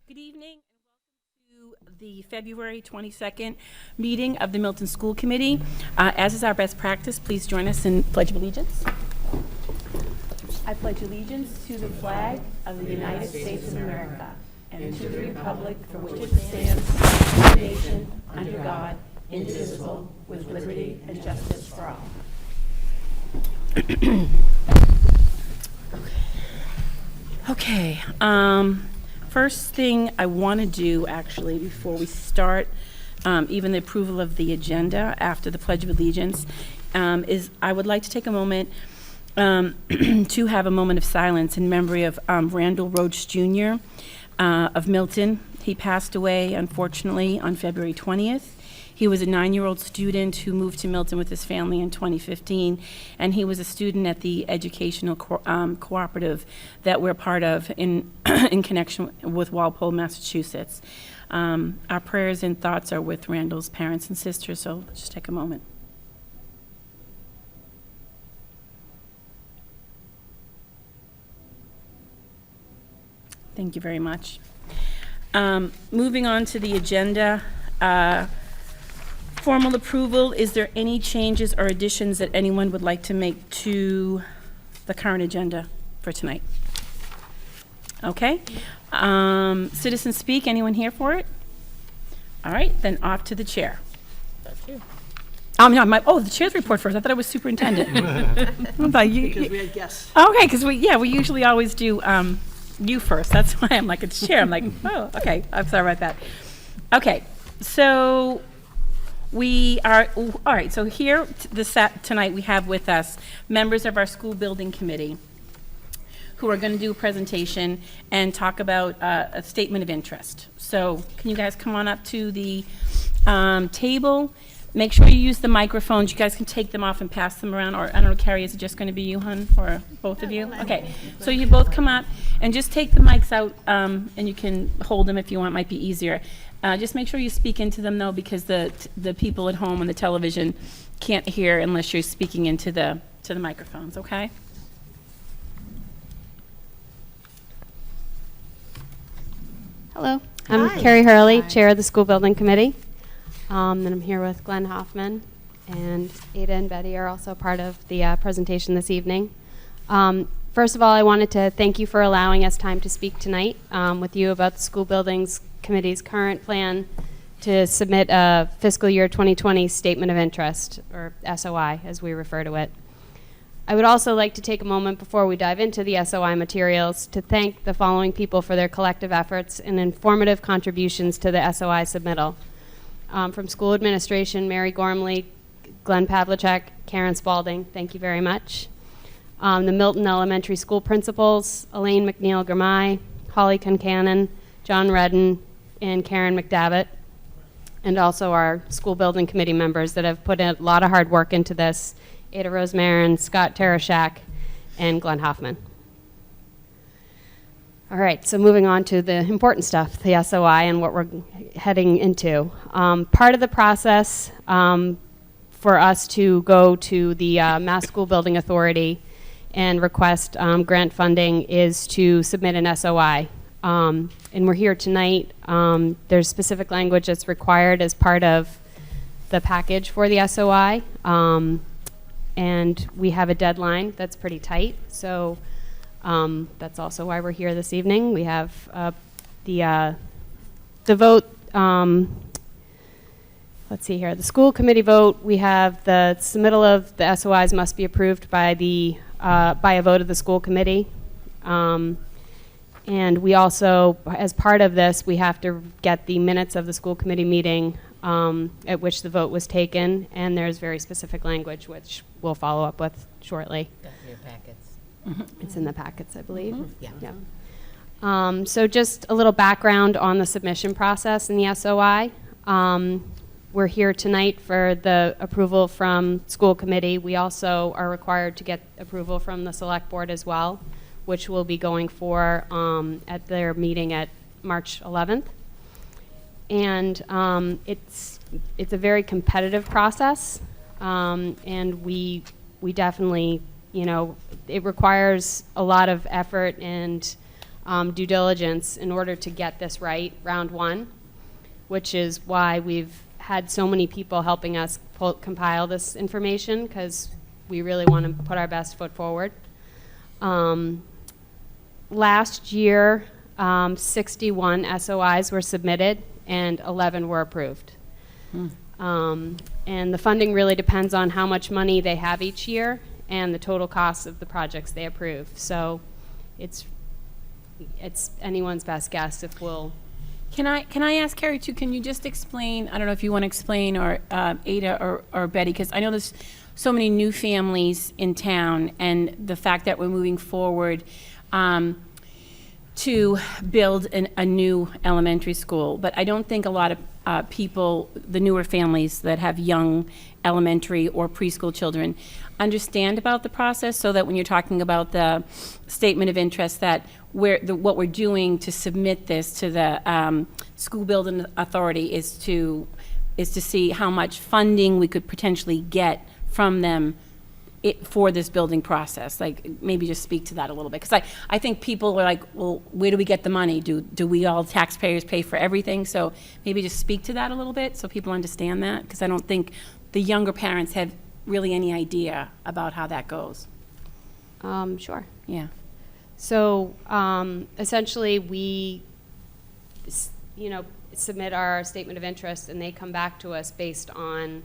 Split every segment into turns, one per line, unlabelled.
Good evening and welcome to the February 22nd meeting of the Milton School Committee. As is our best practice, please join us in Pledge of Allegiance. I pledge allegiance to the flag of the United States of America and to the republic for which it stands, one nation, under God, indivisible, with liberty and justice for all. Okay. First thing I want to do, actually, before we start even the approval of the agenda after the Pledge of Allegiance, is I would like to take a moment to have a moment of silence in memory of Randall Roach Jr. Of Milton. He passed away, unfortunately, on February 20th. He was a 9-year-old student who moved to Milton with his family in 2015, and he was a student at the educational cooperative that we're part of in connection with Walpole, Massachusetts. Our prayers and thoughts are with Randall's parents and sisters, so let's just take a moment. Thank you very much. Moving on to the agenda. Formal approval, is there any changes or additions that anyone would like to make to the current agenda for tonight? Okay. Citizen speak, anyone here for it? All right, then off to the chair.
That's you.
The chair's report first. I thought it was superintendent.
Because we had guests.
Okay, because we usually always do you first. That's why I'm like, it's chair. I'm like, oh, okay. I'm sorry about that. Okay, so we are, all right, so here tonight we have with us members of our school building committee who are going to do a presentation and talk about a statement of interest. So can you guys come on up to the table? Make sure you use the microphones. You guys can take them off and pass them around, or I don't know, Carrie, is it just going to be you, hon, or both of you? Okay, so you both come up and just take the mics out, and you can hold them if you want, might be easier. Just make sure you speak into them, though, because the people at home on the television can't hear unless you're speaking into the microphones, okay?
Hello, I'm Carrie Hurley, Chair of the School Building Committee. And I'm here with Glenn Hoffman, and Ada and Betty are also part of the presentation this evening. First of all, I wanted to thank you for allowing us time to speak tonight with you about the School Buildings Committee's current plan to submit a fiscal year 2020 Statement of Interest, or SOI, as we refer to it. I would also like to take a moment before we dive into the SOI materials to thank the following people for their collective efforts and informative contributions to the SOI submittal. From school administration, Mary Gormley, Glenn Pavlicek, Karen Spalding, thank you very much. The Milton Elementary School principals, Elaine McNeil-Gramai, Holly Concannon, John Redden, and Karen McDavitt, and also our school building committee members that have put a lot of hard work into this, Ada Rosemarin, Scott Tarashak, and Glenn Hoffman. All right, so moving on to the important stuff, the SOI and what we're heading into. Part of the process for us to go to the Mass School Building Authority and request grant funding is to submit an SOI. And we're here tonight. There's specific language that's required as part of the package for the SOI. And we have a deadline that's pretty tight. So that's also why we're here this evening. We have the vote. Let's see here. The school committee vote. We have the submittal of the SOIs must be approved by by a vote of the school committee. And we also, as part of this, we have to get the minutes of the school committee meeting at which the vote was taken, and there's very specific language which we'll follow up with shortly.
Got in your packets.
Mm-hmm. It's in the packets, I believe.
Mm-hmm. Yeah.
Yeah. So just a little background on the submission process in the SOI. We're here tonight for the approval from school committee. We also are required to get approval from the select board as well, which we'll be going for at their meeting at March 11th. And it's a very competitive process, and we definitely, it requires a lot of effort and due diligence in order to get this right, round one, which is why we've had so many people helping us compile this information, because we really want to put our best foot forward. Last year, 61 SOIs were submitted and 11 were approved. And the funding really depends on how much money they have each year and the total cost of the projects they approve. So it's anyone's best guess if we'll.
Can I ask Carrie too, can you just explain, I don't know if you want to explain, or Ada or Betty, because I know there's so many new families in town, and the fact that we're moving forward to build a new elementary school. But I don't think a lot of people, the newer families that have young elementary or preschool children, understand about the process, so that when you're talking about the statement of interest, that what we're doing to submit this to the school building authority is to see how much funding we could potentially get from them for this building process. Like, maybe just speak to that a little bit, because I think people are like, well, where do we get the money? Do we all taxpayers pay for everything? So maybe just speak to that a little bit so people understand that, because I don't think the younger parents have really any idea about how that goes.
Sure.
Yeah.
So essentially, we, submit our statement of interest, and they come back to us based on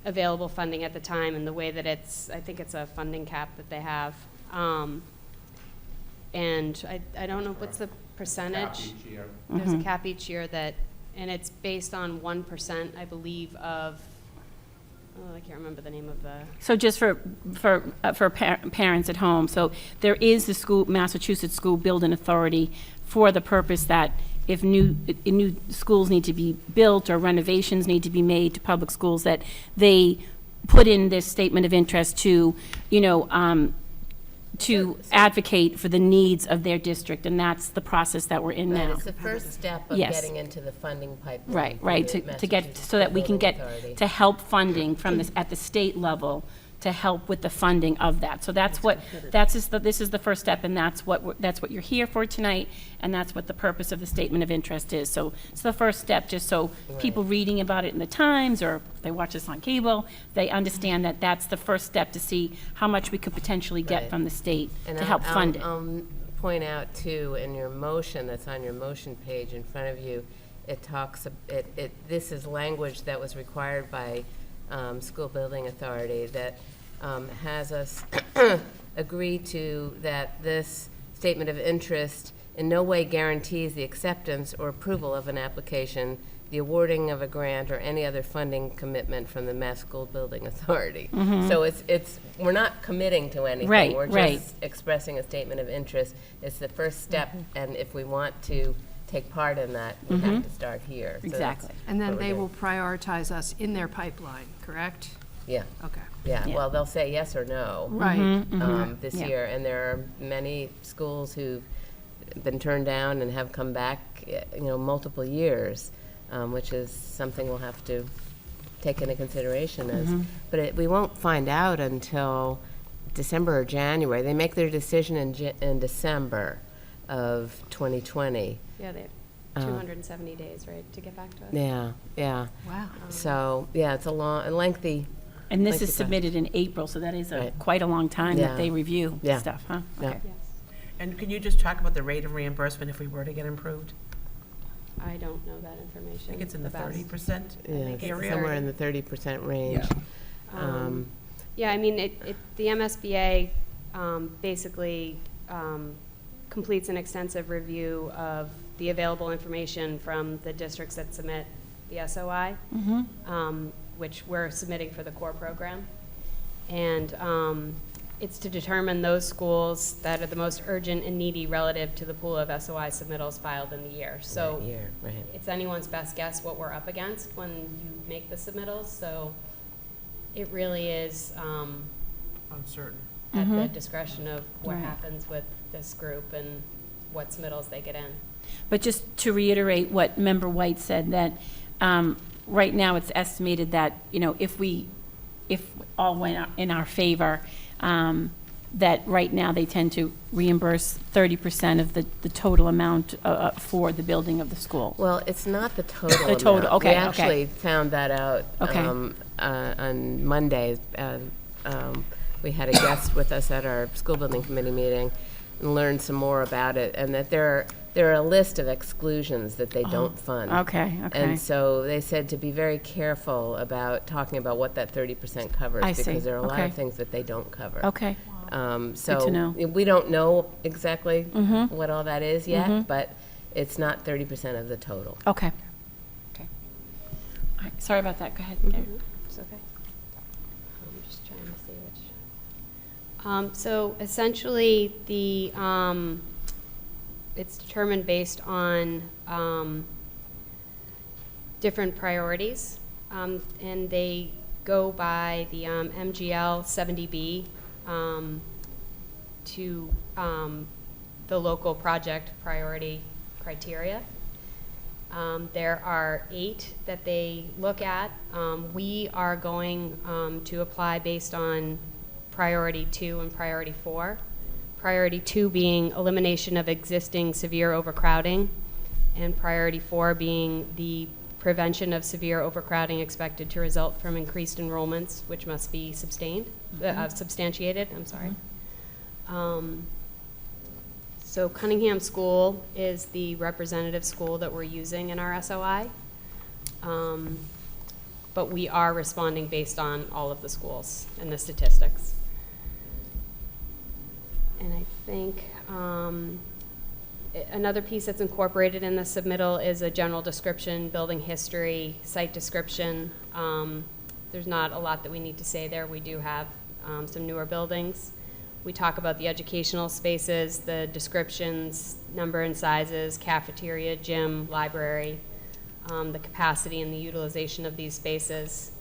available funding at the time, and the way that I think it's a funding cap that they have. And I don't know what's the percentage.
Cap each year.
There's a cap each year and it's based on 1%, I believe, of. I can't remember the name of the.
So just for parents at home, so there is the Massachusetts School Building Authority for the purpose that if new schools need to be built or renovations need to be made to public schools, that they put in this statement of interest to, to advocate for the needs of their district, and that's the process that we're in
Right,
now.
it's the first step of
Yes.
getting into the funding pipeline.
Right,
for
to
the
get,
Massachusetts
so that we can
Building
get,
Authority.
to help funding from this, at the state level, to help with the funding of that. So this is the first step, and that's what you're here for tonight, and that's what the purpose of the statement of interest is. So it's the first step, just so people reading about it in the Times, or if they watch this on cable, they understand that that's the first step to see how much we could potentially get
Right.
from the state
And
to help fund it.
I'll point out too, in your motion, that's on your motion page in front of you, it talks, this is language that was required by School Building Authority that has us agree to that this statement of interest in no way guarantees the acceptance or approval of an application, the awarding of a grant, or any other funding commitment from the Mass School Building Authority. So we're not committing to anything.
Right,
We're
right.
just expressing a statement of interest. It's the first step, and if we want to take part in that, we have to start here. So that's
Exactly.
And then
what we're
they
doing.
will prioritize us in their pipeline, correct?
Yeah,
Okay.
yeah.
Yeah.
Well, they'll say yes or no.
Right.
This
Yeah.
year, and there are many schools who've been turned down and have come back, multiple years, which is something we'll have to take into consideration as. But we won't find out until December or January. They make their decision in December of 2020.
Yeah, they have 270 days, right, to get back to us.
Yeah, yeah.
Wow.
So, yeah, it's a lengthy.
And this
Thank you,
is submitted in April, so that is
Right.
quite a long time that
Yeah.
they review
Yeah.
stuff, huh?
Yeah.
Okay.
Yes.
And can you just talk about the rate of reimbursement if we were to get improved?
I don't know that information.
I think it's in the
best.
30%
Yeah,
think it's
area.
somewhere in the 30% range.
Yeah, I mean, the MSBA basically completes an extensive review of the available information from the districts that submit the SOI, which we're submitting for the core program. And it's to determine those schools that are the most urgent and needy relative to the pool of SOI submittals filed in the year. So
That year, right.
it's anyone's best guess what we're up against when you make the submittals. So it really is
Uncertain.
at the discretion of what
Right.
happens with this group and what submittals they get in.
But just to reiterate what Member White said, that right now it's estimated that, if all went in our favor, that right now they tend to reimburse 30% of the total amount for the building of the school.
Well, it's not the total amount.
total, okay,
We
okay.
actually found that out
Okay.
on Monday. We had a guest with us at our school building committee meeting and learned some more about it, and that there are a list of exclusions that they don't fund.
Okay, okay.
And so they said to be very careful about talking about what that 30% covers.
I see.
Because there are a lot
Okay.
of things that they don't cover.
Okay,
So
to know.
we don't know exactly
Mhm.
what all that is yet,
Mhm.
but it's not 30% of the total.
okay. Okay. All right, sorry about that, go ahead.
It's okay. I'm just trying to see which. So essentially, it's determined based on different priorities, and they go by the MGL 70B to the local project priority criteria. There are 8 that they look at. We are going to apply based on priority 2 and priority 4. Priority 2 being elimination of existing severe overcrowding, and priority 4 being the prevention of severe overcrowding expected to result from increased enrollments, which must be substantiated. I'm sorry. So Cunningham School is the representative school that we're using in our SOI. But we are responding based on all of the schools and the statistics. And I think another piece that's incorporated in the submittal is a general description, building history, site description. There's not a lot that we need to say there. We do have some newer buildings. We talk about the educational spaces, the descriptions, number and sizes, cafeteria, gym, library, the capacity and the utilization of these spaces.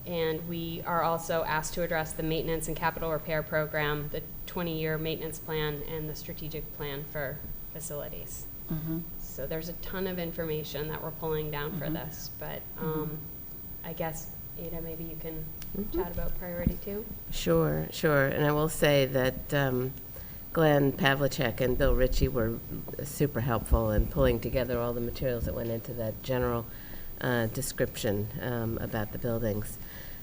And we are also asked to address the maintenance and capital repair program, the 20-year maintenance plan, and the strategic plan for facilities.
Mm-hmm.
So there's a ton of information that we're pulling down for this, but I guess, Ada, maybe you can chat about priority 2.
Sure. And I will say that Glenn Pavlicek and Bill Ritchie were super helpful in pulling together all the materials that went into that general description about the buildings.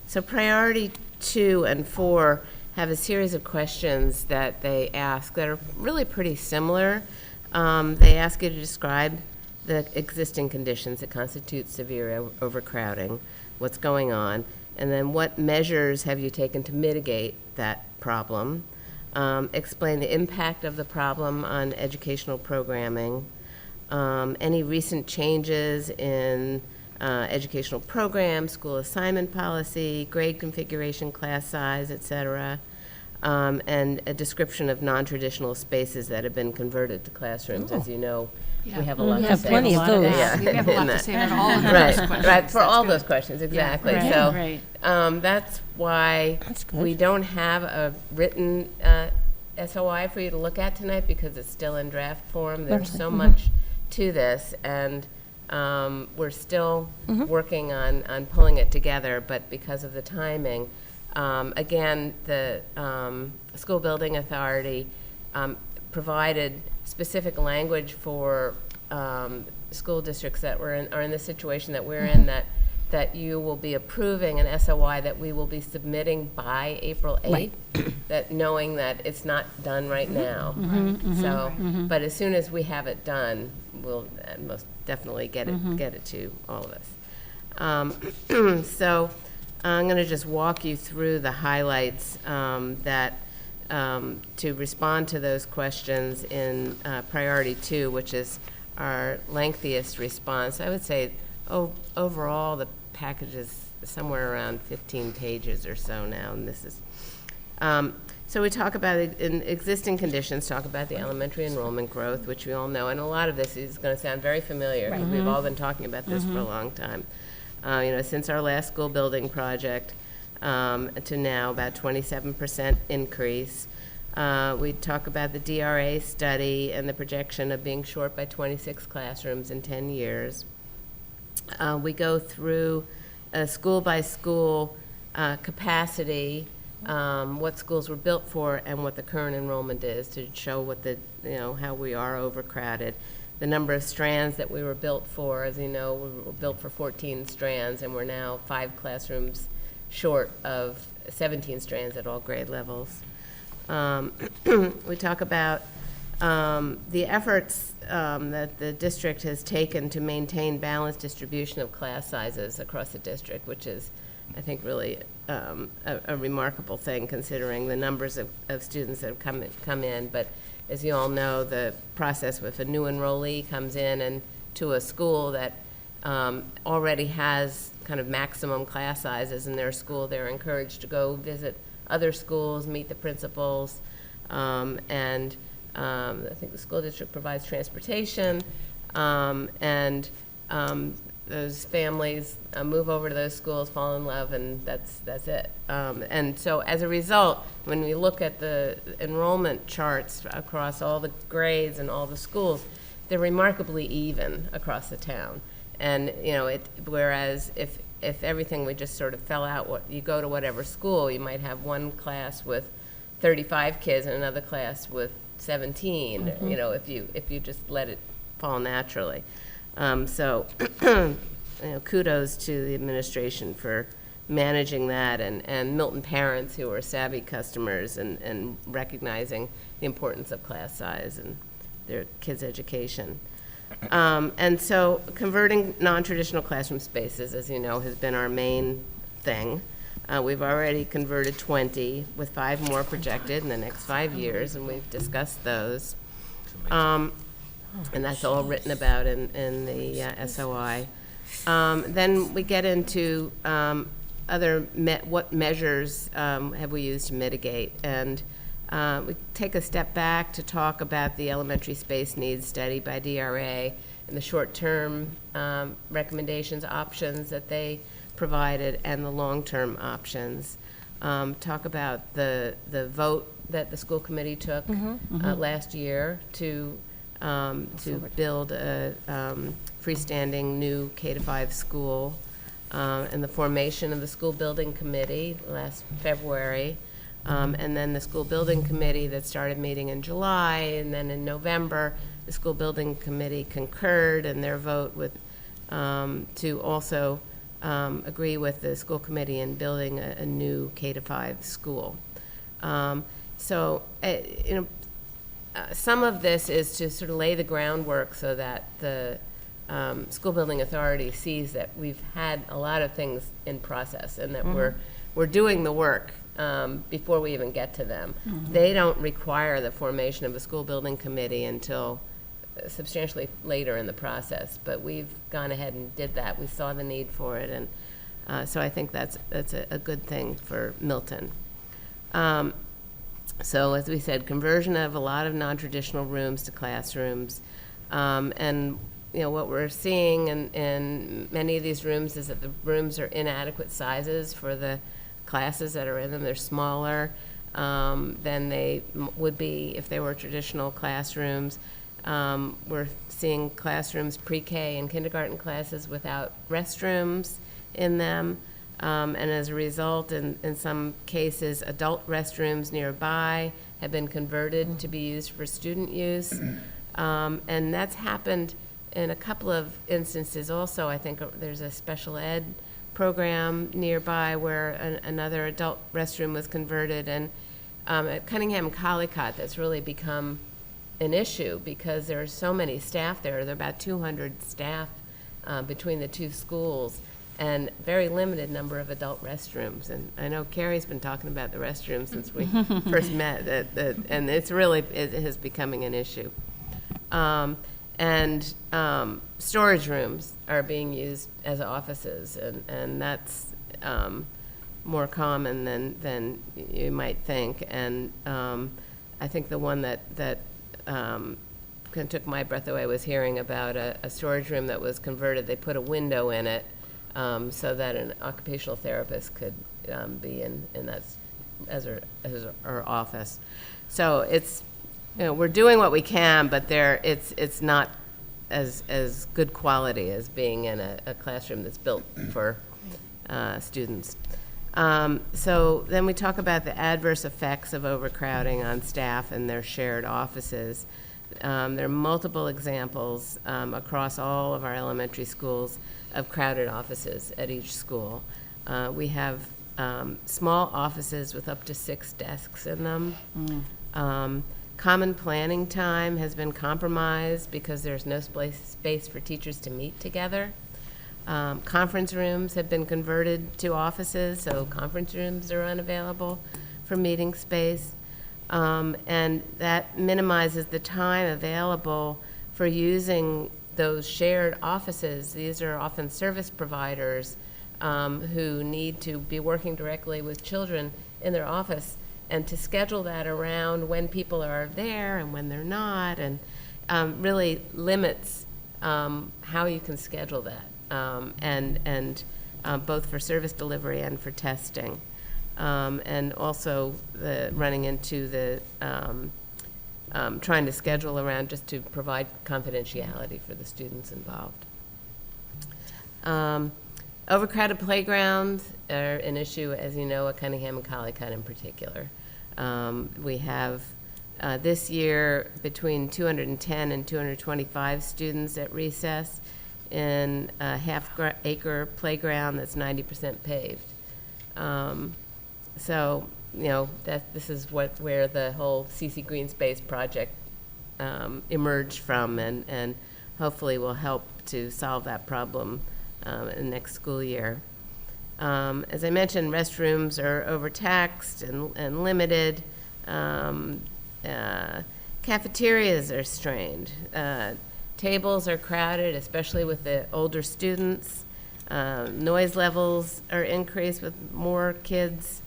So priority 2 and 4 have a series of questions that they ask that are really pretty similar. They ask you to describe the existing conditions that constitute severe overcrowding, what's going on, and then what measures have you taken to mitigate that problem. Explain the impact of the problem on educational programming, any recent changes in educational programs, school assignment policy, grade configuration, class size, et cetera, and a description of non-traditional spaces that have been converted to classrooms. As you know, we have a lot to say.
have plenty of those.
Yeah,
We have a lot
in
to
that.
say about all of those
Right,
questions.
right, for
That's
all
good.
those questions, exactly.
right,
So
right.
that's why
That's good.
we don't have a written SOI for you to look at tonight, because it's still in draft form. There's so much to this, and we're still working on pulling it together, but because of the timing, again, the School Building Authority provided specific language for school districts that are in the situation that we're in, that you will be approving an SOI that we will be submitting by April 8th, that knowing that it's not done right now. So, but as soon as we have it done, we'll most definitely get it to all of us. So I'm going to just walk you through the highlights that to respond to those questions in priority 2, which is our lengthiest response. I would say overall the package is somewhere around 15 pages or so now, and this is so we talk about in existing conditions, talk about the elementary enrollment growth, which we all know, and a lot of this is going to sound very familiar because we've all been talking about this for a long time. Since our last school building project to now, about 27% increase. We talk about the DRA study and the projection of being short by 26 classrooms in 10 years. We go through school by school capacity what schools were built for and what the current enrollment is, to show what the, how we are overcrowded. The number of strands that we were built for, as you know, we were built for 14 strands, and we're now 5 classrooms short of 17 strands at all grade levels. We talk about the efforts that the district has taken to maintain balanced distribution of class sizes across the district, which is, I think, really a remarkable thing considering the numbers of students that have come in. But as you all know, the process with a new enrollee comes in and to a school that already has kind of maximum class sizes in their school, they're encouraged to go visit other schools, meet the principals, and I think the school district provides transportation, and those families move over to those schools, fall in love, and that's it. And so as a result, when we look at the enrollment charts across all the grades and all the schools, they're remarkably even across the town. And whereas if everything we just sort of fell out, you go to whatever school, you might have one class with 35 kids and another class with 17. If you just let it fall naturally. So kudos to the administration for managing that, and Milton parents who are savvy customers and recognizing the importance of class size and their kids' education. And so converting non-traditional classroom spaces, as you know, has been our main thing. We've already converted 20, with 5 more projected in the next 5 years, and we've discussed those. And that's all written about in the SOI. Then we get into what measures have we used to mitigate. And we take a step back to talk about the elementary space needs study by DRA and the short-term recommendations, options that they provided, and the long-term options. Talk about the vote that the school committee took last year to build a freestanding new K-5 school, and the formation of the school building committee last February, and then the school building committee that started meeting in July, and then in November the school building committee concurred in their vote with to also agree with the school committee in building a new K-5 school. Some of this is to sort of lay the groundwork so that the school building authority sees that we've had a lot of things in process and that we're doing the work before we even get to them. They don't require the formation of a school building committee until substantially later in the process, but we've gone ahead and did that. We saw the need for it, and so I think that's a good thing for Milton. So as we said, conversion of a lot of non-traditional rooms to classrooms, and what we're seeing in many of these rooms is that the rooms are inadequate sizes for the classes that are in them. They're smaller than they would be if they were traditional classrooms. We're seeing classrooms, pre-K and kindergarten classes without restrooms in them. And as a result, in some cases, adult restrooms nearby have been converted to be used for student use. And that's happened in a couple of instances also. I think there's a special ed program nearby where another adult restroom was converted. And at Cunningham and Collicott, that's really become an issue because there are so many staff there. There are about 200 staff between the two schools, and very limited number of adult restrooms. And I know Carrie's been talking about the restrooms since we first met, and it's really, it is becoming an issue. And storage rooms are being used as offices, and that's more common than you might think. And I think the one that kind of took my breath away was hearing about a storage room that was converted. They put a window in it so that an occupational therapist could be in that as her office. So it's, we're doing what we can, but it's not as good quality as being in a classroom that's built for students. So then we talk about the adverse effects of overcrowding on staff and their shared offices. There are multiple examples across all of our elementary schools of crowded offices at each school. We have small offices with up to 6 desks in them. Common planning time has been compromised because there's no space for teachers to meet together. Conference rooms have been converted to offices, so conference rooms are unavailable for meeting space. And that minimizes the time available for using those shared offices. These are often service providers who need to be working directly with children in their office, and to schedule that around when people are there and when they're not, and really limits how you can schedule that, and both for service delivery and for testing. And also running into the trying to schedule around just to provide confidentiality for the students involved. Overcrowded playgrounds are an issue, as you know, at Cunningham and Collycutt in particular. We have this year between 210 and 225 students at recess in a half-acre playground that's 90% paved. So, you know, this is where the whole CC Green Space project emerged from, and hopefully will help to solve that problem in next school year. As I mentioned, restrooms are overtaxed and limited. Cafeterias are strained. Tables are crowded, especially with the older students. Noise levels are increased with more kids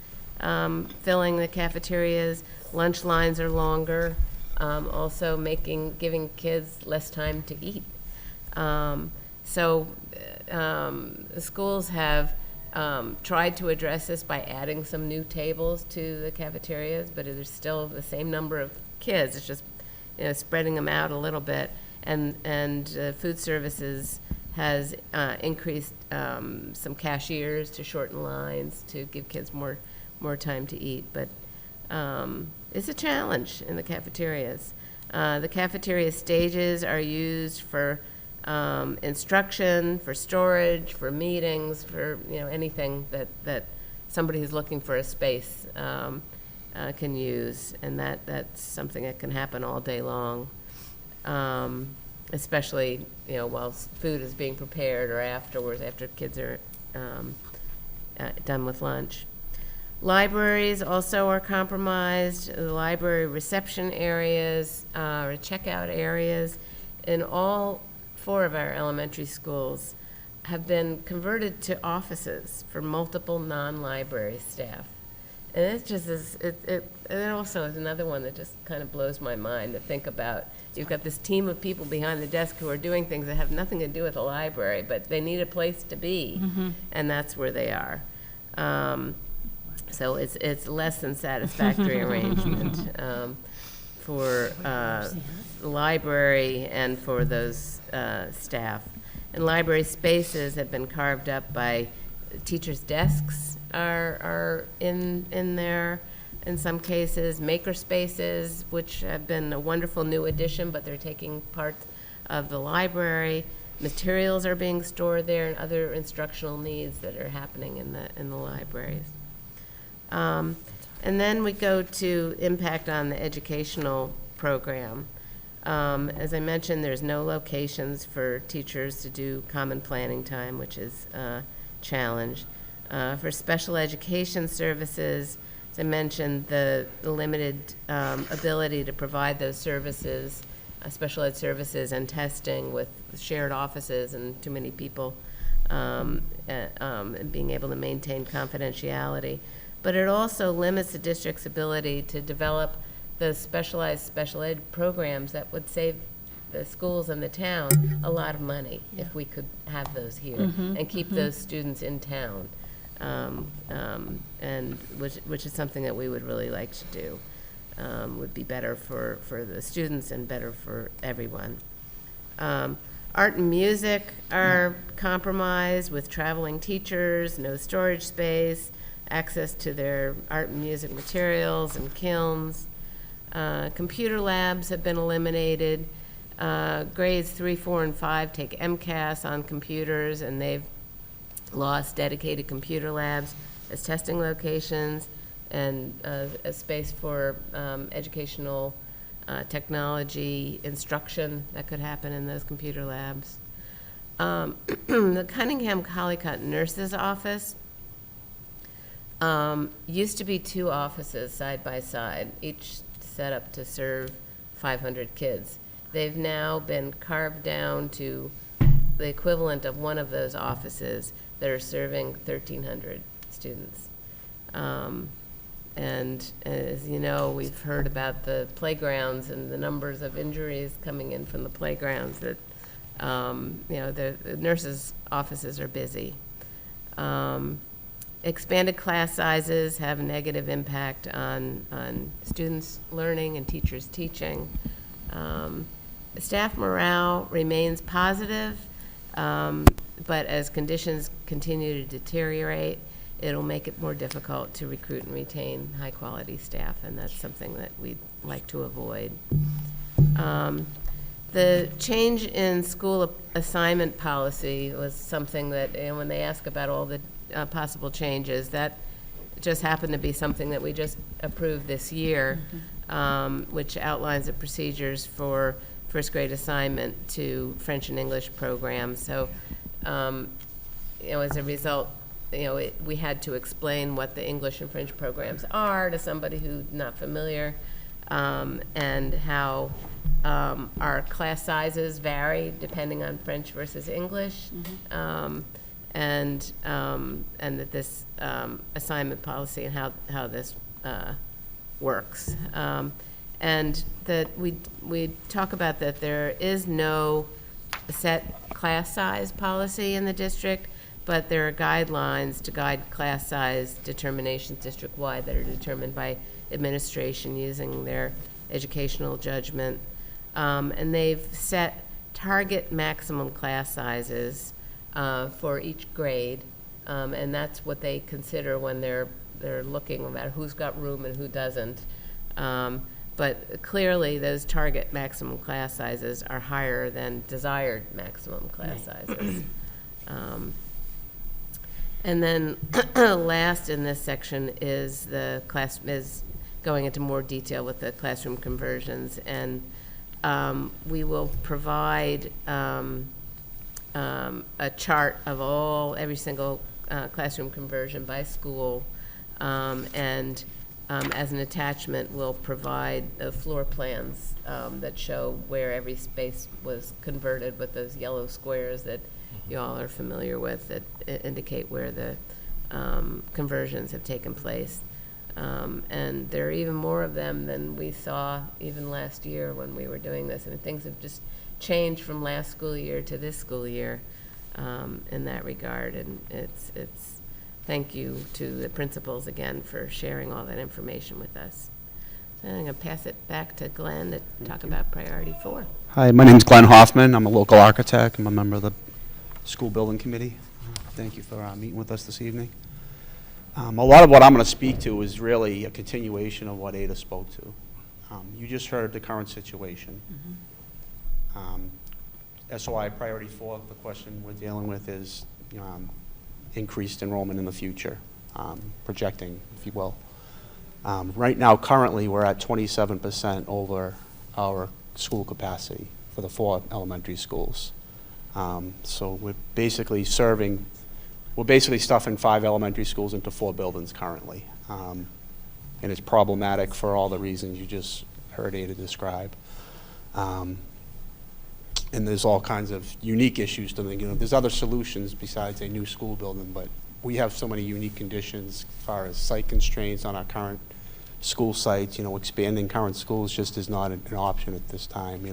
filling the cafeterias. Lunch lines are longer, also giving kids less time to eat. So the schools have tried to address this by adding some new tables to the cafeterias, but there's still the same number of kids. It's just, you know, spreading them out a little bit. And food services has increased some cashiers to shorten lines to give kids more time to eat. But it's a challenge in the cafeterias. The cafeteria stages are used for instruction, for storage, for meetings, for, you know, anything that somebody who's looking for a space can use, and that's something that can happen all day long, especially, you know, while food is being prepared or afterwards, after kids are done with lunch. Libraries also are compromised. The library reception areas or checkout areas in all 4 of our elementary schools have been converted to offices for multiple non-library staff. And it just is, it also is another one that just kind of blows my mind to think about. You've got this team of people behind the desk who are doing things that have nothing to do with the library, but they need a place to be, and that's where they are. So it's less than satisfactory arrangement for the library and for those staff. And library spaces have been carved up by teachers' desks are in there in some cases. Maker spaces, which have been a wonderful new addition, but they're taking part of the library. Materials are being stored there and other instructional needs that are happening in the libraries. And then we go to impact on the educational program. As I mentioned, there's no locations for teachers to do common planning time, which is a challenge. For special education services, as I mentioned, the limited ability to provide those services, special ed services and testing with shared offices and too many people, and being able to maintain confidentiality. But it also limits the district's ability to develop those specialized special ed programs that would save the schools and the town a lot of money if we could have those here and keep those students in town, and which is something that we would really like to do. Would be better for the students and better for everyone. Art and music are compromised with traveling teachers, no storage space, access to their art and music materials and kilns. Computer labs have been eliminated. Grades 3, 4, and 5 take MCAS on computers, and they've lost dedicated computer labs as testing locations and a space for educational technology instruction that could happen in those computer labs. The Cunningham-Collycott Nurse's Office used to be 2 offices side by side, each set up to serve 500 kids. They've now been carved down to the equivalent of one of those offices that are serving 1,300 students. And as you know, we've heard about the playgrounds and the numbers of injuries coming in from the playgrounds that, the nurses' offices are busy. Expanded class sizes have a negative impact on students' learning and teachers' teaching. Staff morale remains positive, but as conditions continue to deteriorate, it'll make it more difficult to recruit and retain high-quality staff, and that's something that we'd like to avoid. The change in school assignment policy was something that, when they ask about all the possible changes, that just happened to be something that we just approved this year, which outlines the procedures for first grade assignment to French and English programs. So, as a result, we had to explain what the English and French programs are to somebody who's not familiar, and how our class sizes vary depending on French versus English, and that this assignment policy and how this works. And that we talk about that there is no set class size policy in the district, but there are guidelines to guide class size determinations district-wide that are determined by administration using their educational judgment. And they've set target maximum class sizes for each grade, and that's what they consider when they're looking about who's got room and who doesn't. But clearly, those target maximum class sizes are higher than desired maximum class sizes. And then last in this section is going into more detail with the classroom conversions, and we will provide a chart of every single classroom conversion by school, and as an attachment, we'll provide floor plans that show where every space was converted with those yellow squares that you all are familiar with that indicate where the conversions have taken place. And there are even more of them than we saw even last year when we were doing this. And things have just changed from last school year to this school year in that regard. And it's thank you to the principals again for sharing all that information with us. So I'm going to pass it back to Glenn to talk about Priority 4.
Hi, my name is Glenn Hoffman. I'm a local architect. I'm a member of the School Building Committee. Thank you for meeting with us this evening. A lot of what I'm going to speak to is really a continuation of what Ada spoke to. You just heard the current situation. SOI Priority 4, the question we're dealing with is increased enrollment in the future, projecting, if you will. Right now, currently, we're at 27% over our school capacity for the 4 elementary schools. So we're basically stuffing 5 elementary schools into 4 buildings currently. And it's problematic for all the reasons you just heard Ada describe. And there's all kinds of unique issues to them. There's other solutions besides a new school building, but we have so many unique conditions as far as site constraints on our current school sites. Expanding current schools just is not an option at this time,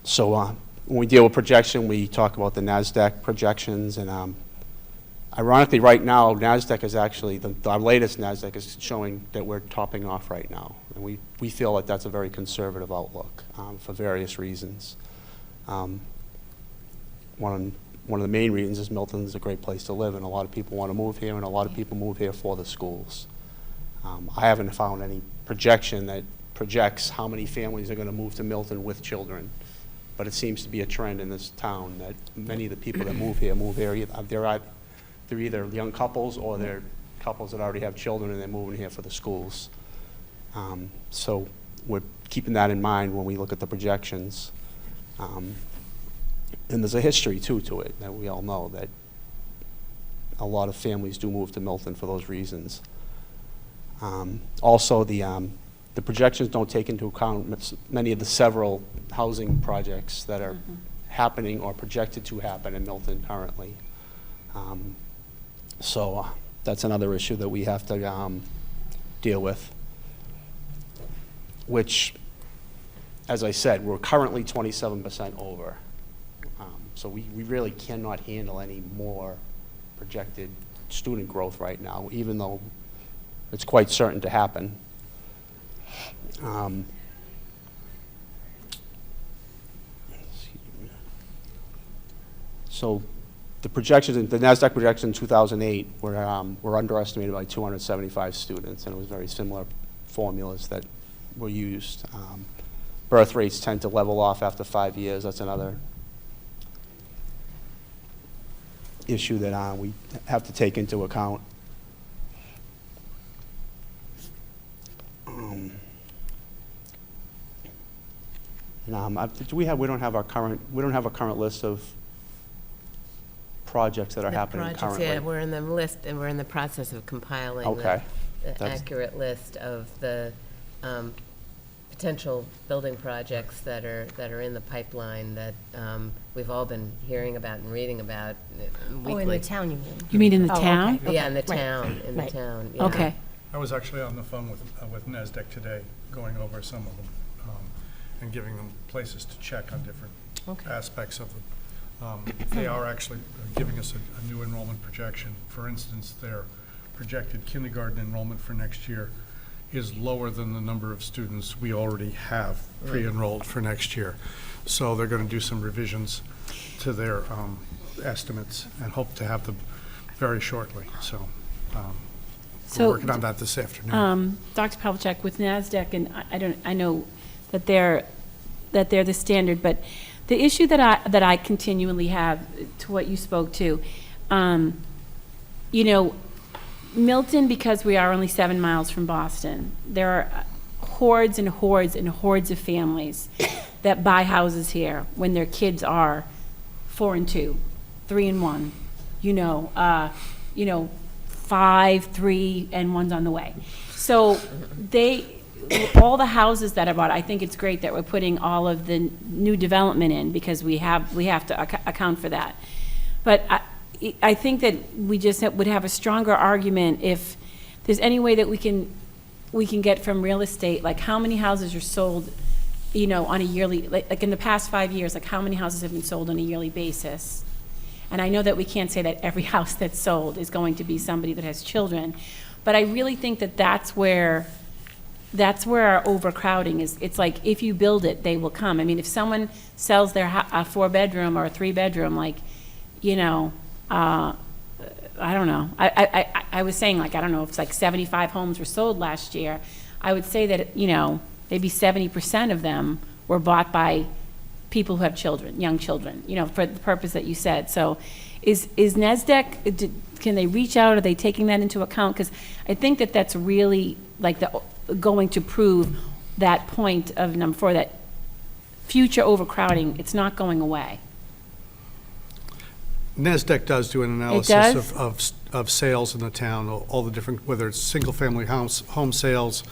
So when we deal with projection, we talk about the NASDAQ projections, and ironically, right now, NASDAQ is actually, our latest NASDAQ is showing that we're topping off right now. And we feel like that's a very conservative outlook for various reasons. One one of the main reasons is Milton's a great place to live, and a lot of people want to move here, and a lot of people move here for the schools. I haven't found any projection that projects how many families are going to move to Milton with children, but it seems to be a trend in this town that many of the people that move here, they're either young couples or they're couples that already have children and they're moving here for the schools. So we're keeping that in mind when we look at the projections. And there's a history, too, to it, that we all know, that a lot of families do move to Milton for those reasons. Also, the projections don't take into account many of the several housing projects that are happening or projected to happen in Milton currently. So that's another issue that we have to deal with, which, as I said, we're currently 27% over. So we really cannot handle any more projected student growth right now, even though it's quite certain to happen. So the projections, the NASDAQ projection in 2008 were underestimated by 275 students, and it was very similar formulas that were used. Birth rates tend to level off after 5 years. That's another issue that we have to take into account. We don't have a current list of projects that are happening currently.
Yeah, we're in the list, and we're in the process of compiling
Okay.
the accurate list of the potential building projects that are in the pipeline that we've all been hearing about and reading about weekly.
Oh, in the town, you mean?
You mean in the
Oh,
town?
okay.
Yeah, in the
Right.
town,
Right.
yeah.
Okay.
I was actually on the phone with NASDAQ today, going over some of them, and giving them places to check on different aspects of them. They are actually giving us a new enrollment projection. For instance, their projected kindergarten enrollment for next year is lower than the number of students we already have pre-enrolled for next year. So they're going to do some revisions to their estimates and hope to have them very shortly. So we're working on that this afternoon.
Dr. Pavlicek, with NASDAQ, and I know that they're the standard, but the issue that I continually have, to what you spoke to, Milton, because we are only 7 miles from Boston, there are hordes and hordes and hordes of families that buy houses here when their kids are 4 and 2, 3 and 1, 5, 3, and 1's on the way. So all the houses that are bought, I think it's great that we're putting all of the new development in, because we have to account for that. But I think that we just would have a stronger argument if there's any way that we can get from real estate, like how many houses are sold, on a yearly, like in the past 5 years, like how many houses have been sold on a yearly basis. And I know that we can't say that every house that's sold is going to be somebody that has children, but I really think that that's where our overcrowding is. It's like, if you build it, they will come. I mean, if someone sells their a 4-bedroom or a 3-bedroom, I don't know. I was saying, I don't know, if it's like 75 homes were sold last year. I would say that, maybe 70% of them were bought by people who have children, young children, for the purpose that you said. So is NASDAQ, can they reach out? Are they taking that into account? Because I think that that's really going to prove that point of number 4, that future overcrowding, it's not going away.
NASDAQ does do an analysis of sales in the town, all the different, whether it's single-family home sales,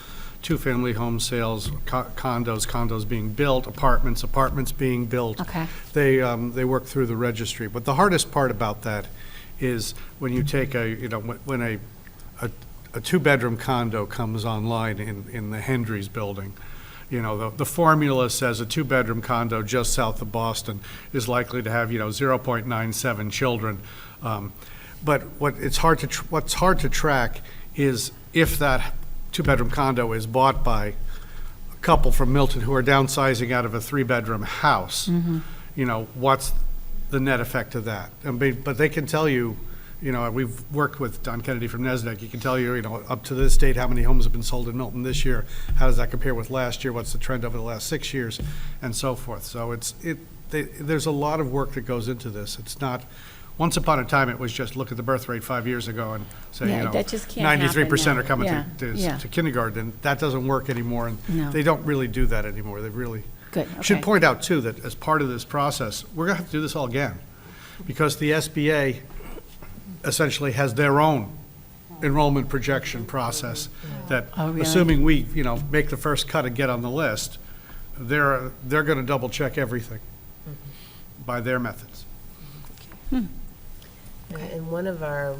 two-family home sales, condos being built, apartments being built.
Okay.
They work through the registry. But the hardest part about that is when you take when a 2-bedroom condo comes online in the Hendry's building. The formula says a 2-bedroom condo just south of Boston is likely to have, 0.97 children. But what's hard to track is if that 2-bedroom condo is bought by a couple from Milton who are downsizing out of a 3-bedroom house, what's the net effect of that. But they can tell you, we've worked with Don Kennedy from NASDAQ. He can tell you, up to this date, how many homes have been sold in Milton this year. How does that compare with last year? What's the trend over the last 6 years, and so forth. So there's a lot of work that goes into this. It's not. Once upon a time, it was just look at the birth rate 5 years ago and say,
Yeah, that just can't happen
93%
now.
are coming
Yeah.
to kindergarten. That doesn't work anymore, and
No.
they don't really do that anymore. They really
Good,
should
okay.
point out too that as part of this process, we're going to have to do this all again, because the SBA essentially has their own enrollment projection process that,
Oh, really?
assuming we make the first cut and get on the list, they're going to double check everything by their methods.
And one of our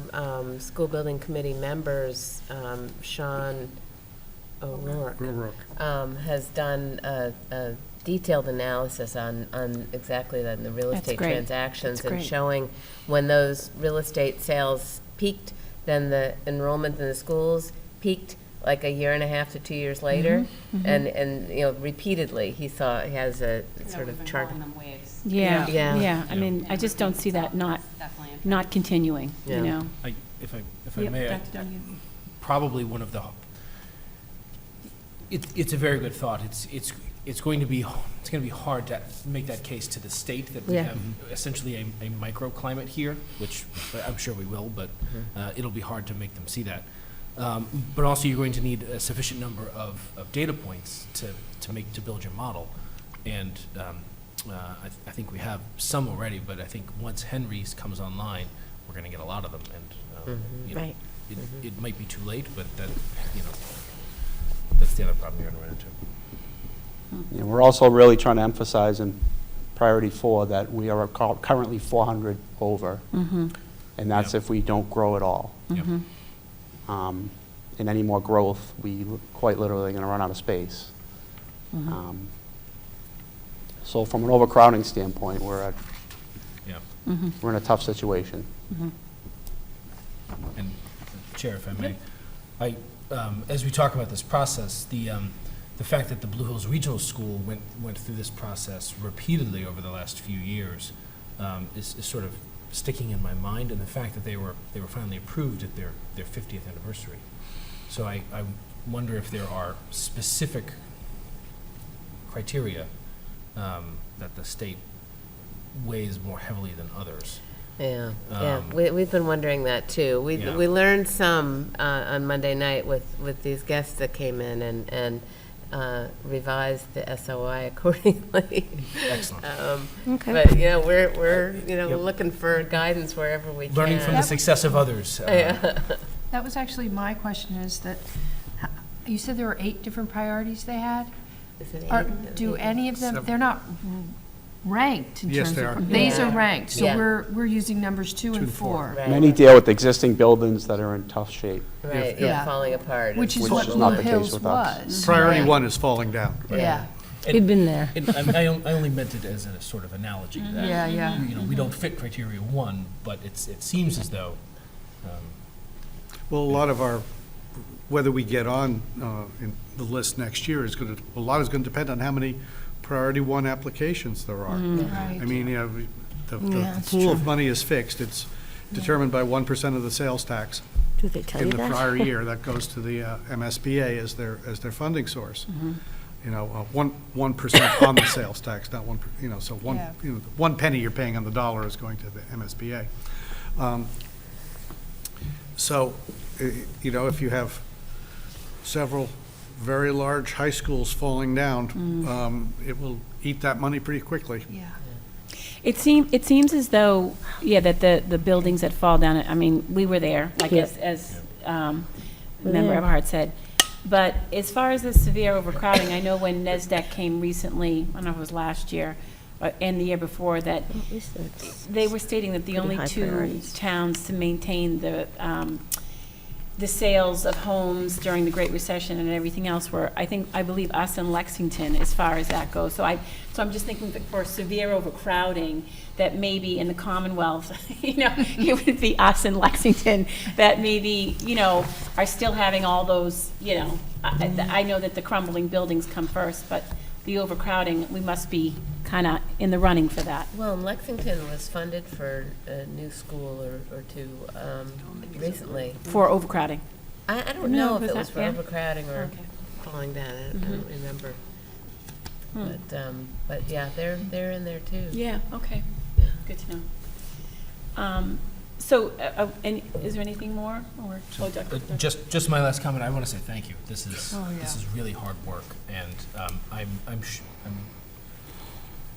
school building committee members, Sean O'Rourke, has done a detailed analysis on exactly that in the real
That's
estate
great.
transactions,
That's
and
great.
showing when those real estate sales peaked, then the enrollment in the schools peaked like a year and a half to 2 years later, and repeatedly he has a sort of chart.
Yeah,
Yeah.
yeah. I mean, I just don't see that not continuing,
Yeah.
you know?
If I
Yep,
may,
Dr. Duncan.
probably one of the, it's a very good thought. It's going to be hard to make that case to the state that we
Yeah.
have essentially a microclimate here, which I'm sure we will, but it'll be hard to make them see that. But also, you're going to need a sufficient number of data points to build your model, and I think we have some already. But I think once Henry's comes online, we're going to get a lot of them, and
Right.
it might be too late, but that that's the other problem you're going to run into.
We're also really trying to emphasize in priority 4 that we are currently 400 over, and that's
Yeah.
if we don't grow at all.
Yep.
And any more growth, we quite literally are going to run out of space. So from an overcrowding standpoint, we're in a tough situation.
And Chair, if I may, as we talk about this process, the fact that the Blue Hills Regional School went through this process repeatedly over the last few years is sort of sticking in my mind, and the fact that they were finally approved at their 50th anniversary. So I wonder if there are specific criteria that the state weighs more heavily than others.
Yeah,
Um,
we've been wondering that too. We
Yeah.
learned some on Monday night with these guests that came in and revised the SOI accordingly.
Excellent.
Okay.
But we're
Yep.
looking for guidance wherever we can.
Learning from the success of others.
Yeah.
That was actually my question, is that, you said there were 8 different priorities they had?
Is it
Are,
eight?
do any of them,
Seven.
they're not ranked in
Yes,
terms
they
of?
are.
These are
Yeah.
ranked, so
Yeah.
we're using numbers 2 and 4.
Right.
Many deal with existing buildings that are in tough shape.
Right,
Yeah.
yeah, falling apart.
Which is
Which
what
is
Blue
not the case
Hills
with us.
was.
Priority
Right.
1 is falling down.
Yeah,
We've
been there.
I only meant it as a sort of analogy that,
Yeah, yeah.
we don't fit criteria 1, but it seems as though,
Well, a lot of whether we get on in the list next year is going to, a lot is going to depend on how many priority 1 applications there are.
right.
I mean, the pool of money is fixed. It's determined by 1% of the sales tax
Do they tell
in
you
the
that?
prior year. That goes to the MSBA as their funding source. 1% on the sales tax, not 1, so
Yeah.
1 penny you're paying on the dollar is going to the MSBA. So, if you have several very large high schools falling down, it will eat that money pretty quickly.
Yeah.
It seems as though, that the buildings that fall down, I mean, we were there, like as Member Everhart said. But as far as the severe overcrowding, I know when NASDAQ came recently, I don't know if it was last year, and the year before, that they were stating that the only
high
2
priorities.
towns to maintain the sales of homes during the Great Recession and everything else were, I believe us and Lexington, as far as that goes. So I'm just thinking that for severe overcrowding, that maybe in the Commonwealth, it would be us and Lexington that maybe, are still having all those, I know that the crumbling buildings come first, but the overcrowding, we must be kind of in the running for that.
Well, and Lexington was funded for a new school or two recently.
For overcrowding.
I don't
No,
know if
was
it
that-
was for
yeah?
overcrowding or
Okay.
falling down. I don't remember.
Hmm.
But yeah, they're in there too.
Yeah, okay.
Yeah.
Good to know. So, and is there anything more, or? Oh, Dr.
Just my last comment, I want to say thank you. This is,
Oh, yeah.
this is really hard work, and I'm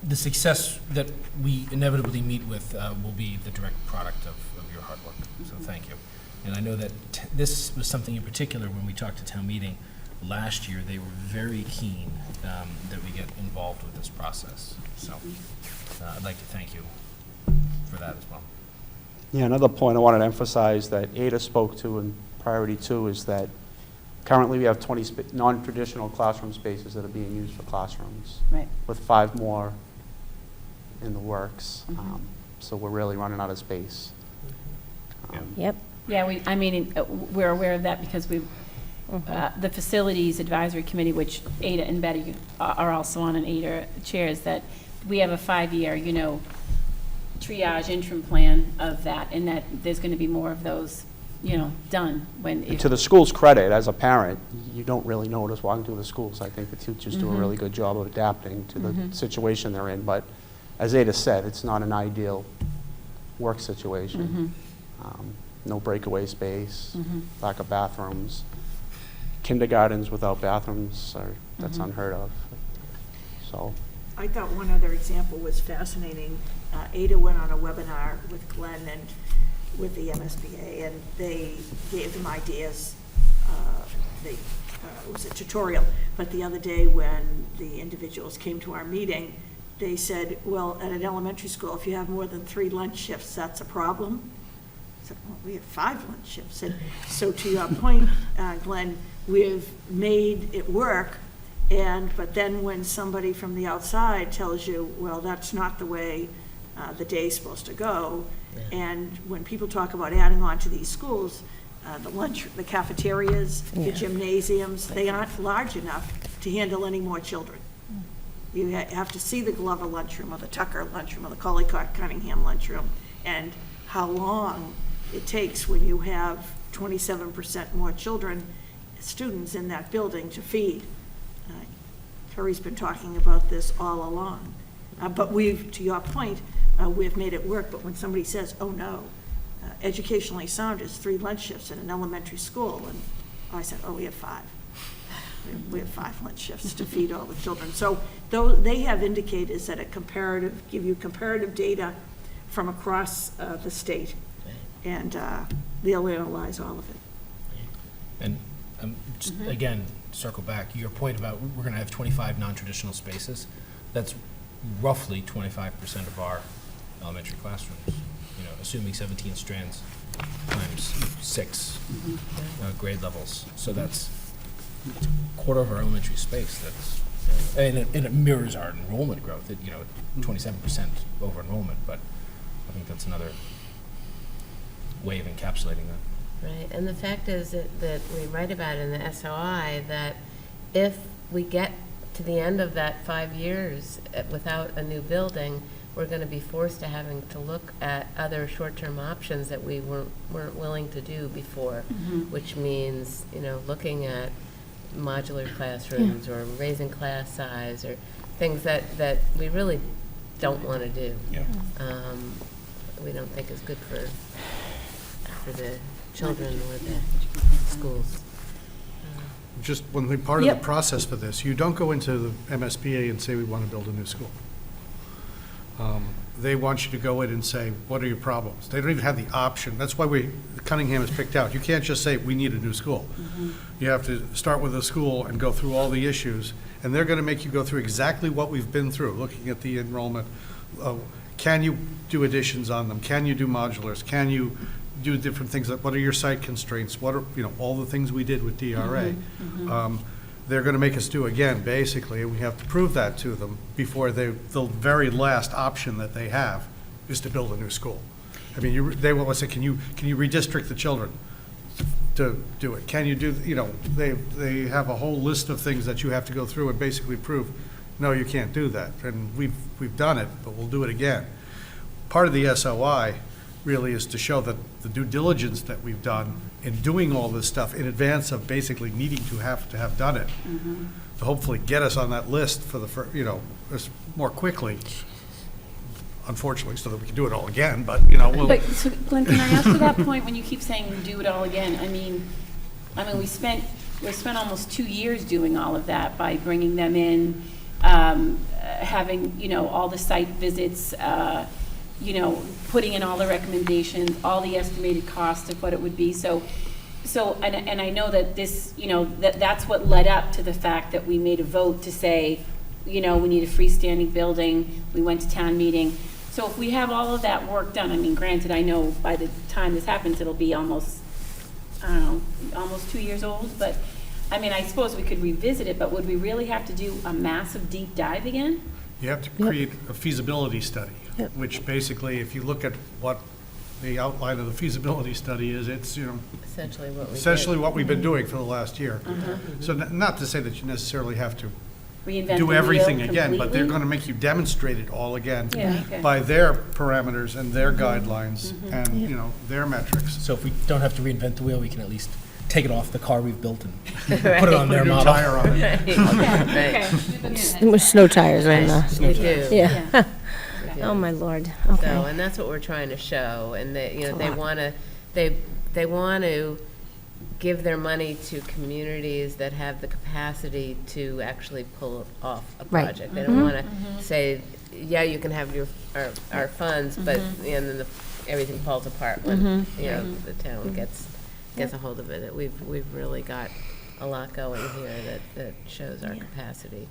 the success that we inevitably meet with will be the direct product of your hard work, so thank you. And I know that this was something in particular, when we talked to town meeting last year, they were very keen that we get involved with this process. So I'd like to thank you for that as well.
Yeah, another point I wanted to emphasize that Ada spoke to in priority 2 is that currently we have 20 non-traditional classroom spaces that are being used for classrooms,
Right.
with 5 more in the works.
Mhm.
So we're really running out of space.
Yep.
Yeah, we're aware of that because the Facilities Advisory Committee, which Ada and Betty are also on, and Ada chairs, that we have a 5-year, triage interim plan of that, and that there's going to be more of those, done when.
And to the school's credit, as a parent, you don't really notice walking through the schools. I think the teachers do a
Mhm.
really good job of adapting to the
Mhm.
situation they're in. But as Ada said, it's not an ideal work situation. No breakaway space,
Mhm.
lack of bathrooms. Kindergartens without bathrooms, that's
Mhm.
unheard of. So,
I thought one other example was fascinating. Ada went on a webinar with Glenn and with the MSBA, and they gave them ideas. It was a tutorial, but the other day when the individuals came to our meeting, they said, well, at an elementary school, if you have more than 3 lunch shifts, that's a problem. I said, well, we have 5 lunch shifts. And so to your point, Glenn, we've made it work. But then when somebody from the outside tells you, well, that's not the way the day's supposed to go, and when people talk about adding on to these schools, the cafeterias, the gymnasiums, they aren't large enough to handle any more children. You have to see the Glover lunchroom, or the Tucker lunchroom, or the Collycott Cunningham lunchroom, and how long it takes when you have 27% more students in that building to feed. Curry's been talking about this all along. But to your point, we've made it work. But when somebody says, oh no, educationally sound is 3 lunch shifts in an elementary school, and I said, oh, we have 5. We have 5 lunch shifts to feed all the children. So they have indicators that give you comparative data from across the state, and they'll analyze all of it.
And just again, circle back, your point about we're going to have 25 non-traditional spaces, that's roughly 25% of our elementary classrooms, assuming 17 strands times 6 grade levels. So that's a quarter of our elementary space. And it mirrors our enrollment growth, 27% over enrollment, but I think that's another way of encapsulating that.
Right, and the fact is that we write about in the SOI that if we get to the end of that 5 years without a new building, we're going to be forced to having to look at other short-term options that we weren't willing to do before, which means, looking at modular classrooms or raising class size or things that we really don't want to do.
Yeah.
We don't think is good for the children or the schools.
Just one thing, part of the process for this, you don't go into the MSBA and say, we want to build a new school. They want you to go in and say, what are your problems? They don't even have the option. That's why Cunningham is picked out. You can't just say, we need a new school. You have to start with a school and go through all the issues, and they're going to make you go through exactly what we've been through, looking at the enrollment. Can you do additions on them? Can you do modulars? Can you do different things? What are your site constraints? What are, all the things we did with DRA. They're going to make us do again, basically, and we have to prove that to them before the very last option that they have is to build a new school. I mean, they will say, can you redistrict the children to do it? Can you do, they have a whole list of things that you have to go through and basically prove no, you can't do that. And we've done it, but we'll do it again. Part of the SOI really is to show that the due diligence that we've done in doing all this stuff in advance of basically needing to have done it, to hopefully get us on that list for more quickly, unfortunately, so that we can do it all again, but, we'll.
But, so Glenn, can I ask to that point, when you keep saying do it all again, I mean, we spent almost 2 years doing all of that by bringing them in, having, all the site visits, putting in all the recommendations, all the estimated cost of what it would be. So, and I know that this, that's what led up to the fact that we made a vote to say, we need a freestanding building. We went to town meeting. So if we have all of that work done, granted, I know by the time this happens, it'll be almost 2 years old, but, I suppose we could revisit it, but would we really have to do a massive deep dive again?
You have to create a feasibility study, which basically, if you look at what the outline of the feasibility study is, it's, essentially what we've been doing for the last year. So not to say that you necessarily have to
Reinvent
do
the
everything
wheel
again, but they're
completely?
going to make you demonstrate it all again
Yeah, okay.
by their parameters and their guidelines and, their metrics.
So if we don't have to reinvent the wheel, we can at least take it off the car we've built and put it on their
Put a new
model.
tire on it.
Okay.
With snow tires on the,
We do.
yeah.
We do.
Oh, my Lord,
So,
okay.
and that's what we're trying to show, and they, they want to, they want to give their money to communities that have the capacity to actually pull off a
Right.
project. They don't want to say, yeah, you can have our funds, but, and then everything falls apart when, the town gets a hold of it. We've really got a lot going here that shows our capacity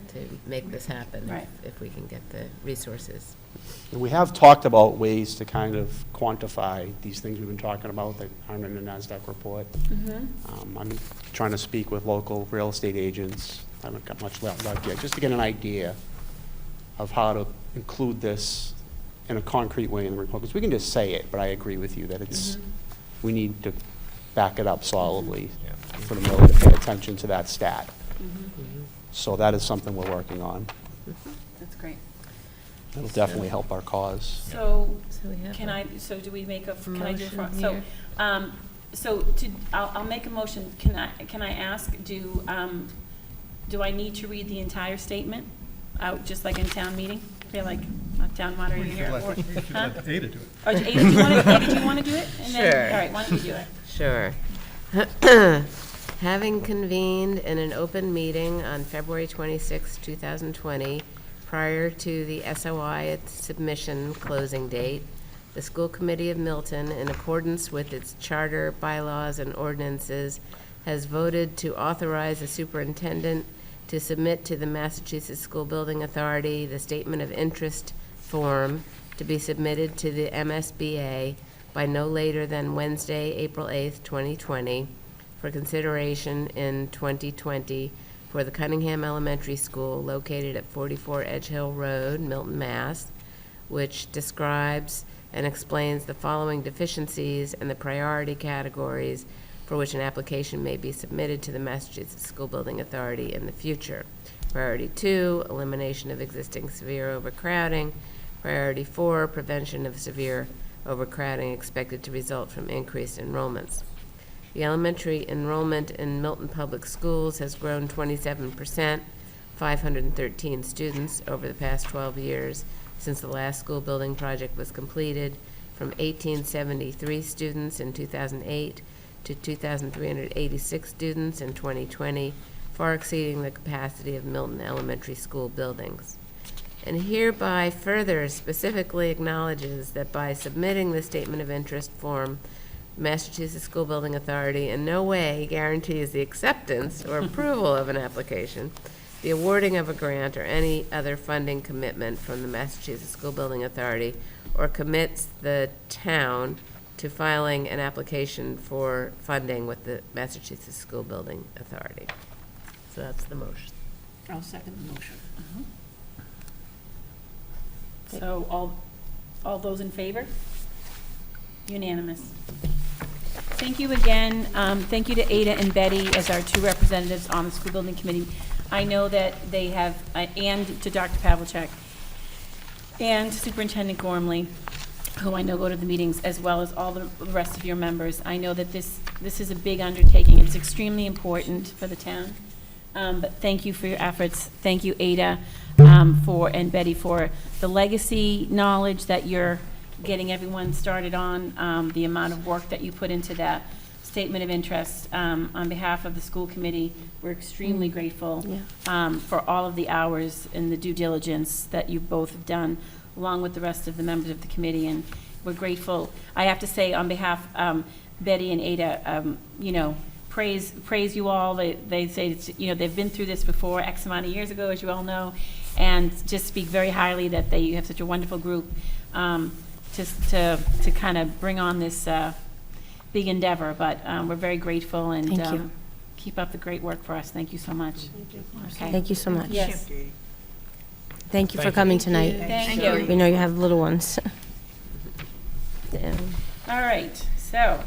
to make this happen
Right.
if we can get the resources.
And we have talked about ways to kind of quantify these things we've been talking about that aren't in the NASDAQ report. I'm trying to speak with local real estate agents. I haven't got much luck yet, just to get an idea of how to include this in a concrete way in the report. Because we can just say it, but I agree with you that it's, we need to back it up solidly for the mill to pay attention to that stat. So that is something we're working on.
That's great.
It'll definitely help our cause.
So,
So we have
do we make can I do
motion
a,
here.
I'll make a motion. Can I ask, do I need to read the entire statement out, just like in town meeting? I feel like a town moderator
We should
here.
let Ada do it.
Or Ada, do you want to do it? And then,
Sure.
all right, why don't you do it?
Sure. Having convened in an open meeting on February 26, 2020, prior to the SOI submission closing date, the School Committee of Milton, in accordance with its charter, bylaws, and ordinances, has voted to authorize the superintendent to submit to the Massachusetts School Building Authority the statement of interest form to be submitted to the MSBA by no later than Wednesday, April 8th, 2020, for consideration in 2020 for the Cunningham Elementary School located at 44 Edge Hill Road, Milton, Mass., which describes and explains the following deficiencies and the priority categories for which an application may be submitted to the Massachusetts School Building Authority in the future. Priority 2, elimination of existing severe overcrowding. Priority 4, prevention of severe overcrowding expected to result from increased enrollments. The elementary enrollment in Milton Public Schools has grown 27%, 513 students over the past 12 years since the last school building project was completed, from 1,873 students in 2008 to 2,386 students in 2020, far exceeding the capacity of Milton Elementary School buildings. And hereby further specifically acknowledges that by submitting the statement of interest form, Massachusetts School Building Authority in no way guarantees the acceptance or approval of an application, the awarding of a grant, or any other funding commitment from the Massachusetts School Building Authority, or commits the town to filing an application for funding with the Massachusetts School Building Authority. So that's the motion.
I'll second the motion.
So all those in favor? Unanimous. Thank you again. Thank you to Ada and Betty as our two representatives on the school building committee. I know that they have, and to Dr. Pavlicek, and Superintendent Gormley, who I know go to the meetings, as well as all the rest of your members. I know that this is a big undertaking. It's extremely important for the town. But thank you for your efforts. Thank you, Ada, and Betty, for the legacy knowledge that you're getting everyone started on, the amount of work that you put into that statement of interest. On behalf of the school committee, we're extremely grateful for all of the hours and the due diligence that you both have done, along with the rest of the members of the committee, and we're grateful. I have to say, on behalf Betty and Ada, praise you all. They say they've been through this before, X amount of years ago, as you all know, and just speak very highly that you have such a wonderful group just to kind of bring on this big endeavor. But we're very grateful, and
Thank you.
Keep up the great work for us. Thank you so much. Okay.
Thank you so much.
Yes.
Thank you for coming tonight.
Thank you.
We know you have little ones. Yeah.
All right, so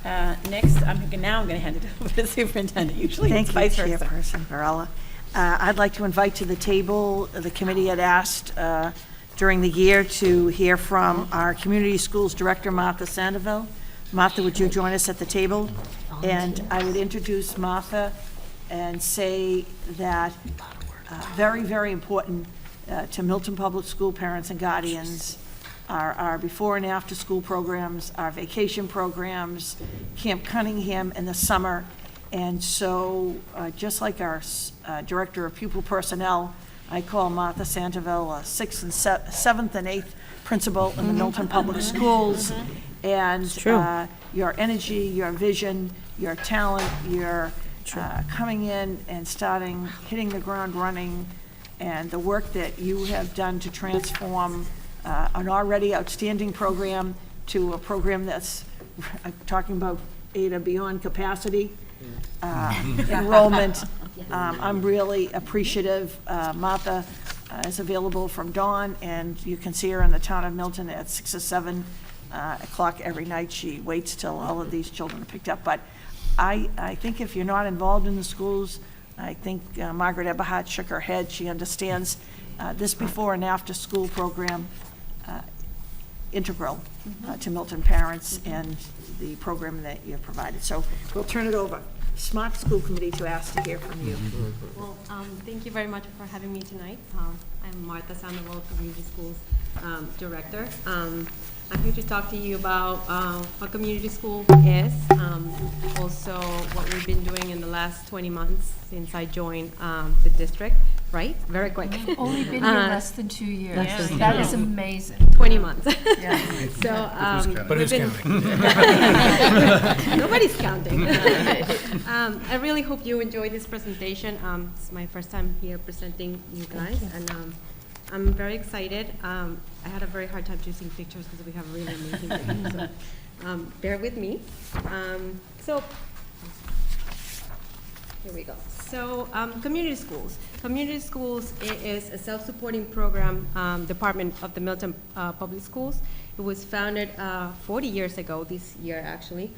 next, I'm going to hand it over to the superintendent. Usually it's
Thank you,
vice versa.
Chairperson Varela. I'd like to invite to the table, the committee had asked during the year to hear from our Community Schools Director, Martha Sandoval. Martha, would you join us at the table? And I would introduce Martha and say that very, very important to Milton Public School parents and guardians are our before and after school programs, our vacation programs, Camp Cunningham in the summer. And so just like our Director of Pupil Personnel, I call Martha Sandoval a 6th and 7th and 8th principal in the Milton Public Schools. And your energy, your vision, your talent, your coming in and hitting the ground running, and the work that you have done to transform an already outstanding program to a program that's talking about Ada beyond capacity, enrollment. I'm really appreciative. Martha is available from dawn, and you can see her in the town of Milton at 6 or 7 o'clock every night. She waits till all of these children are picked up. But I think if you're not involved in the schools, I think Margaret Eberhardt shook her head. She understands this before and after school program integral to Milton parents and the program that you've provided. So we'll turn it over. Smart School Committee to ask to hear from you.
Well, thank you very much for having me tonight. I'm Martha Sandoval, Community Schools Director. I'm here to talk to you about what community school is, also what we've been doing in the last 20 months since I joined the district, right? Very quick.
Only been here less than 2 years.
Less than
That is amazing.
20 months.
Yeah.
So,
But who's counting?
Nobody's counting. I really hope you enjoyed this presentation. It's my first time here presenting you guys, and I'm very excited. I had a very hard time choosing pictures because we have really amazing pictures. So, bear with me. So, here we go. So, community schools. Community schools is a self-supporting program department of the Milton Public Schools. It was founded 40 years ago, this year actually,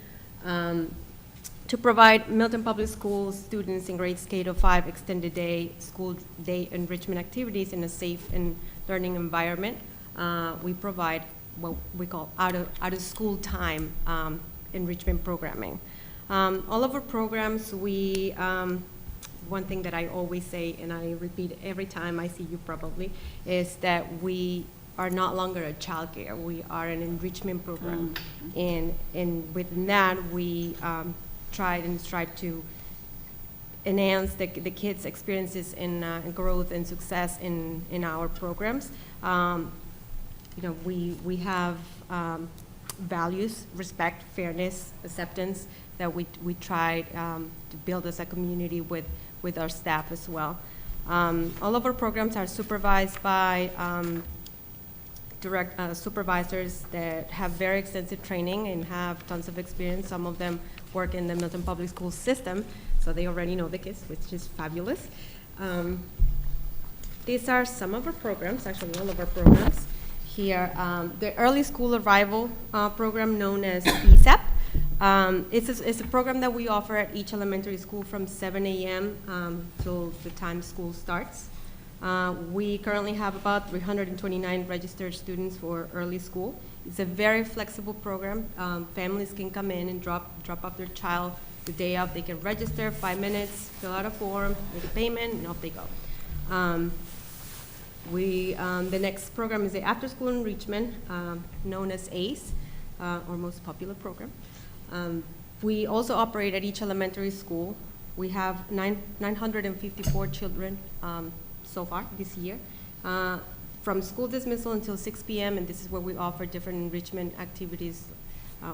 to provide Milton Public Schools students in grades K to 5 extended day school day enrichment activities in a safe and learning environment. We provide what we call out of school time enrichment programming. All of our programs, one thing that I always say, and I repeat every time I see you probably, is that we are not longer a childcare. We are an enrichment program. And within that, we strive to enhance the kids' experiences in growth and success in our programs. We have values, respect, fairness, acceptance that we try to build as a community with our staff as well. All of our programs are supervised by direct supervisors that have very extensive training and have tons of experience. Some of them work in the Milton Public School system, so they already know the kids, which is fabulous. These are some of our programs, actually all of our programs. Here, the early school arrival program known as ESAP. It's a program that we offer at each elementary school from 7 a.m. Till the time school starts. We currently have about 329 registered students for early school. It's a very flexible program. Families can come in and drop off their child the day of. They can register 5 minutes, fill out a form, make a payment, and off they go. The next program is the after-school enrichment, known as ACE, our most popular program. We also operate at each elementary school. We have 954 children so far this year, from school dismissal until 6 p.m., and this is where we offer different enrichment activities,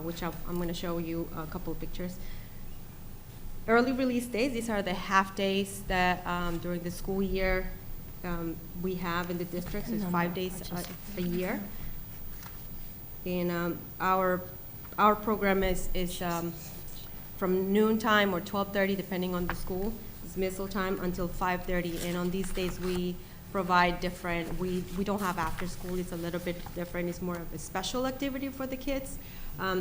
which I'm going to show you a couple of pictures. Early release days, these are the half days that during the school year we have in the districts. It's 5 days a year. And our program is from noontime or 12:30, depending on the school, dismissal time, until 5:30. And on these days, we provide different, we don't have after school. It's a little bit different. It's more of a special activity for the kids.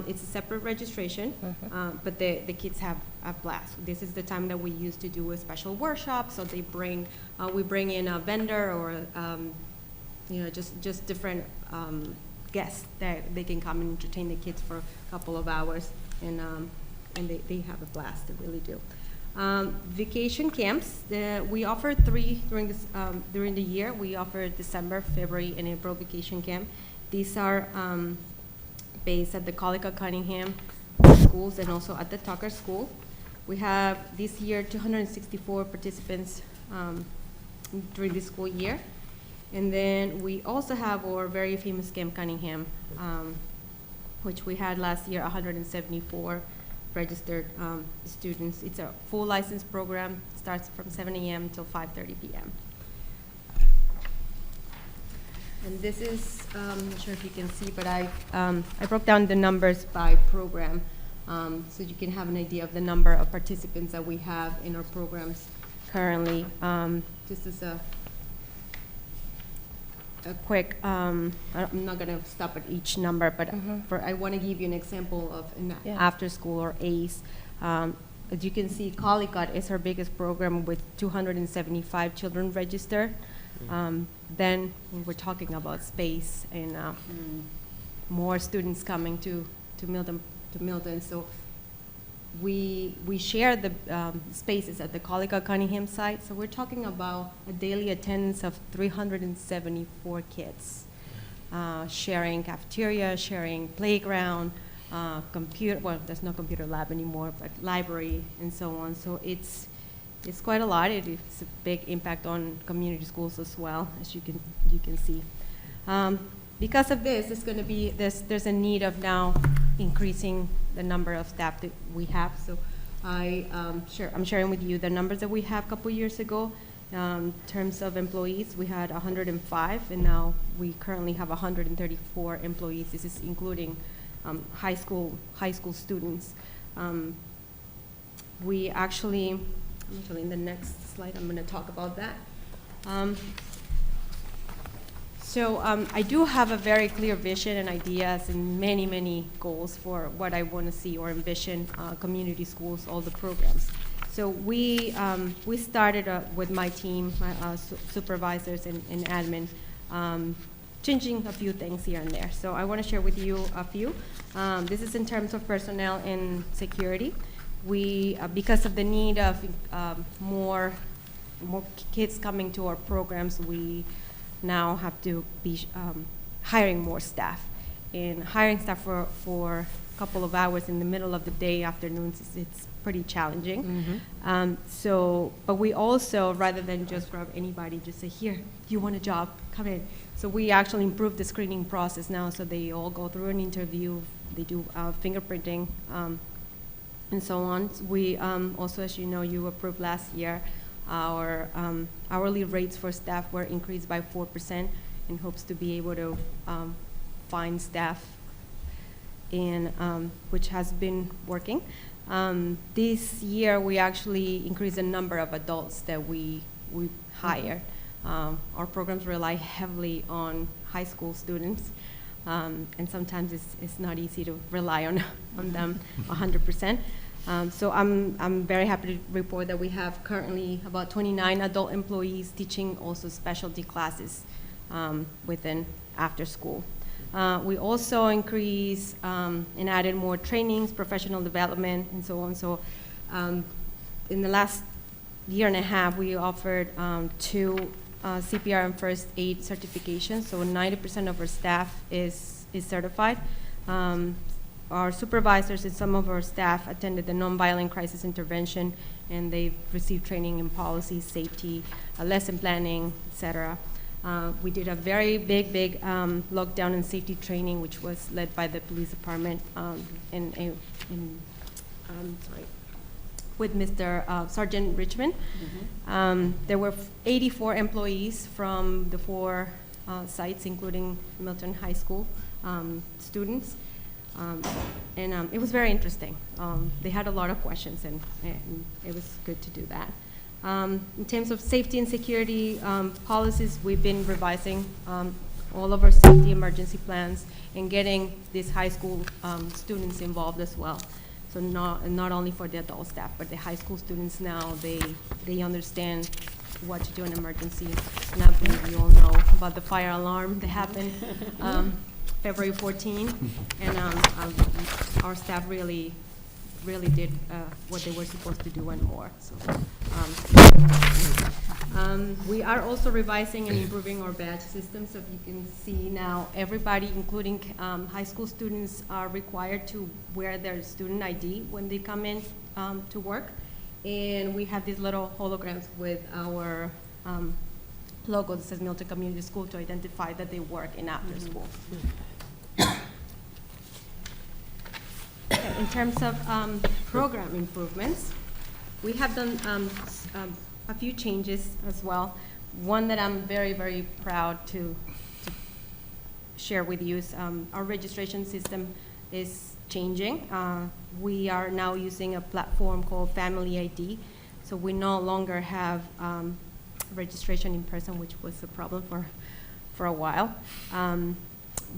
It's a separate registration, but the kids have a blast. This is the time that we use to do a special workshop. So we bring in a vendor or, just different guests that they can come and entertain the kids for a couple of hours, and they have a blast. They really do. Vacation camps, we offer 3 during the year. We offer December, February, and April vacation camp. These are based at the Collicutt Cunningham schools and also at the Tucker School. We have this year 264 participants during the school year. And then we also have our very famous Camp Cunningham, which we had last year 174 registered students. It's a full license program, starts from 7 a.m. till 5:30 p.m. And this is, I'm not sure if you can see, but I broke down the numbers by program, so you can have an idea of the number of participants that we have in our programs currently. This is a quick, I'm not going to stop at each number, but I want to give you an example of an after school or ACE. As you can see, Collicutt is our biggest program with 275 children registered. Then we're talking about space and more students coming to Milton. So we share the spaces at the Collicutt Cunningham site. So we're talking about a daily attendance of 374 kids, sharing cafeteria, sharing playground, computer. Well, there's no computer lab anymore, but library and so on. So it's quite a lot. It's a big impact on community schools as well, as you can see. Because of this, it's going to be there's a need of now increasing the number of staff that we have. So I'm sharing with you the numbers that we have a couple years ago. In terms of employees, we had 105, and now we currently have 134 employees. This is including high school students. We actually in the next slide, I'm going to talk about that. I do have a very clear vision and ideas and many, many goals for what I want to see or envision community schools, all the programs. So we started with my team, supervisors and admin, changing a few things here and there. So I want to share with you a few. This is in terms of personnel and security. We, because of the need of more kids coming to our programs, we now have to be hiring more staff. And hiring staff for a couple of hours in the middle of the day, afternoons, it's pretty challenging. But we also, rather than just grab anybody, just say, here, you want a job, come in. So we actually improved the screening process now, so they all go through an interview, they do fingerprinting, and so on. We also, as you know, you approved last year, our hourly rates for staff were increased by 4% in hopes to be able to find staff, which has been working. This year, we actually increased the number of adults that we hire. Our programs rely heavily on high school students. and sometimes it's not easy to rely on them 100%. So I'm very happy to report that we have currently about 29 adult employees teaching also specialty classes within after school. We also increased and added more trainings, professional development, and so on. So in the last year and a half, we offered 2 CPR and first aid certifications. So 90% of our staff is certified. Our supervisors and some of our staff attended the nonviolent crisis intervention, and they've received training in policy, safety, lesson planning, etc. We did a very big lockdown and safety training, which was led by the police department with Mr. Sergeant Richmond. There were 84 employees from the 4 sites, including Milton High School students. And it was very interesting. They had a lot of questions, and it was good to do that. In terms of safety and security policies, we've been revising all of our safety emergency plans and getting these high school students involved as well. So not only for the adult staff, but the high school students now, they understand what to do in emergency. And I believe you all know about the fire alarm that happened February 14, and our staff really did what they were supposed to do and more. So, we are also revising and improving our badge system. So if you can see now, everybody, including high school students, are required to wear their student ID when they come in to work. And we have these little holograms with our logo that says Milton Community School to identify that they work in after school. In terms of program improvements, we have done a few changes as well. One that I'm very proud to share with you is our registration system is changing. We are now using a platform called Family ID, so we no longer have registration in person, which was a problem for a while.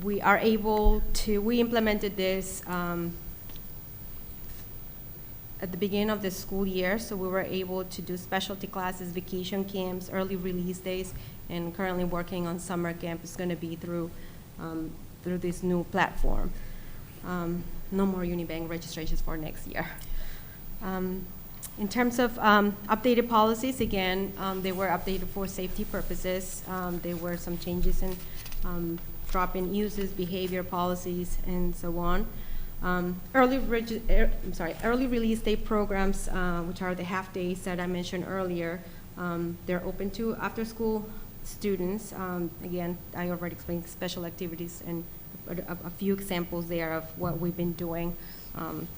We are able to, we implemented this at the beginning of the school year, so we were able to do specialty classes, vacation camps, early release days, and currently working on summer camp is going to be through this new platform. No more Unibank registrations for next year. In terms of updated policies, again, they were updated for safety purposes. There were some changes in drop-in uses, behavior policies, and so on. Early release day programs, which are the half days that I mentioned earlier, they're open to after-school students. Again, I already explained special activities and a few examples there of what we've been doing.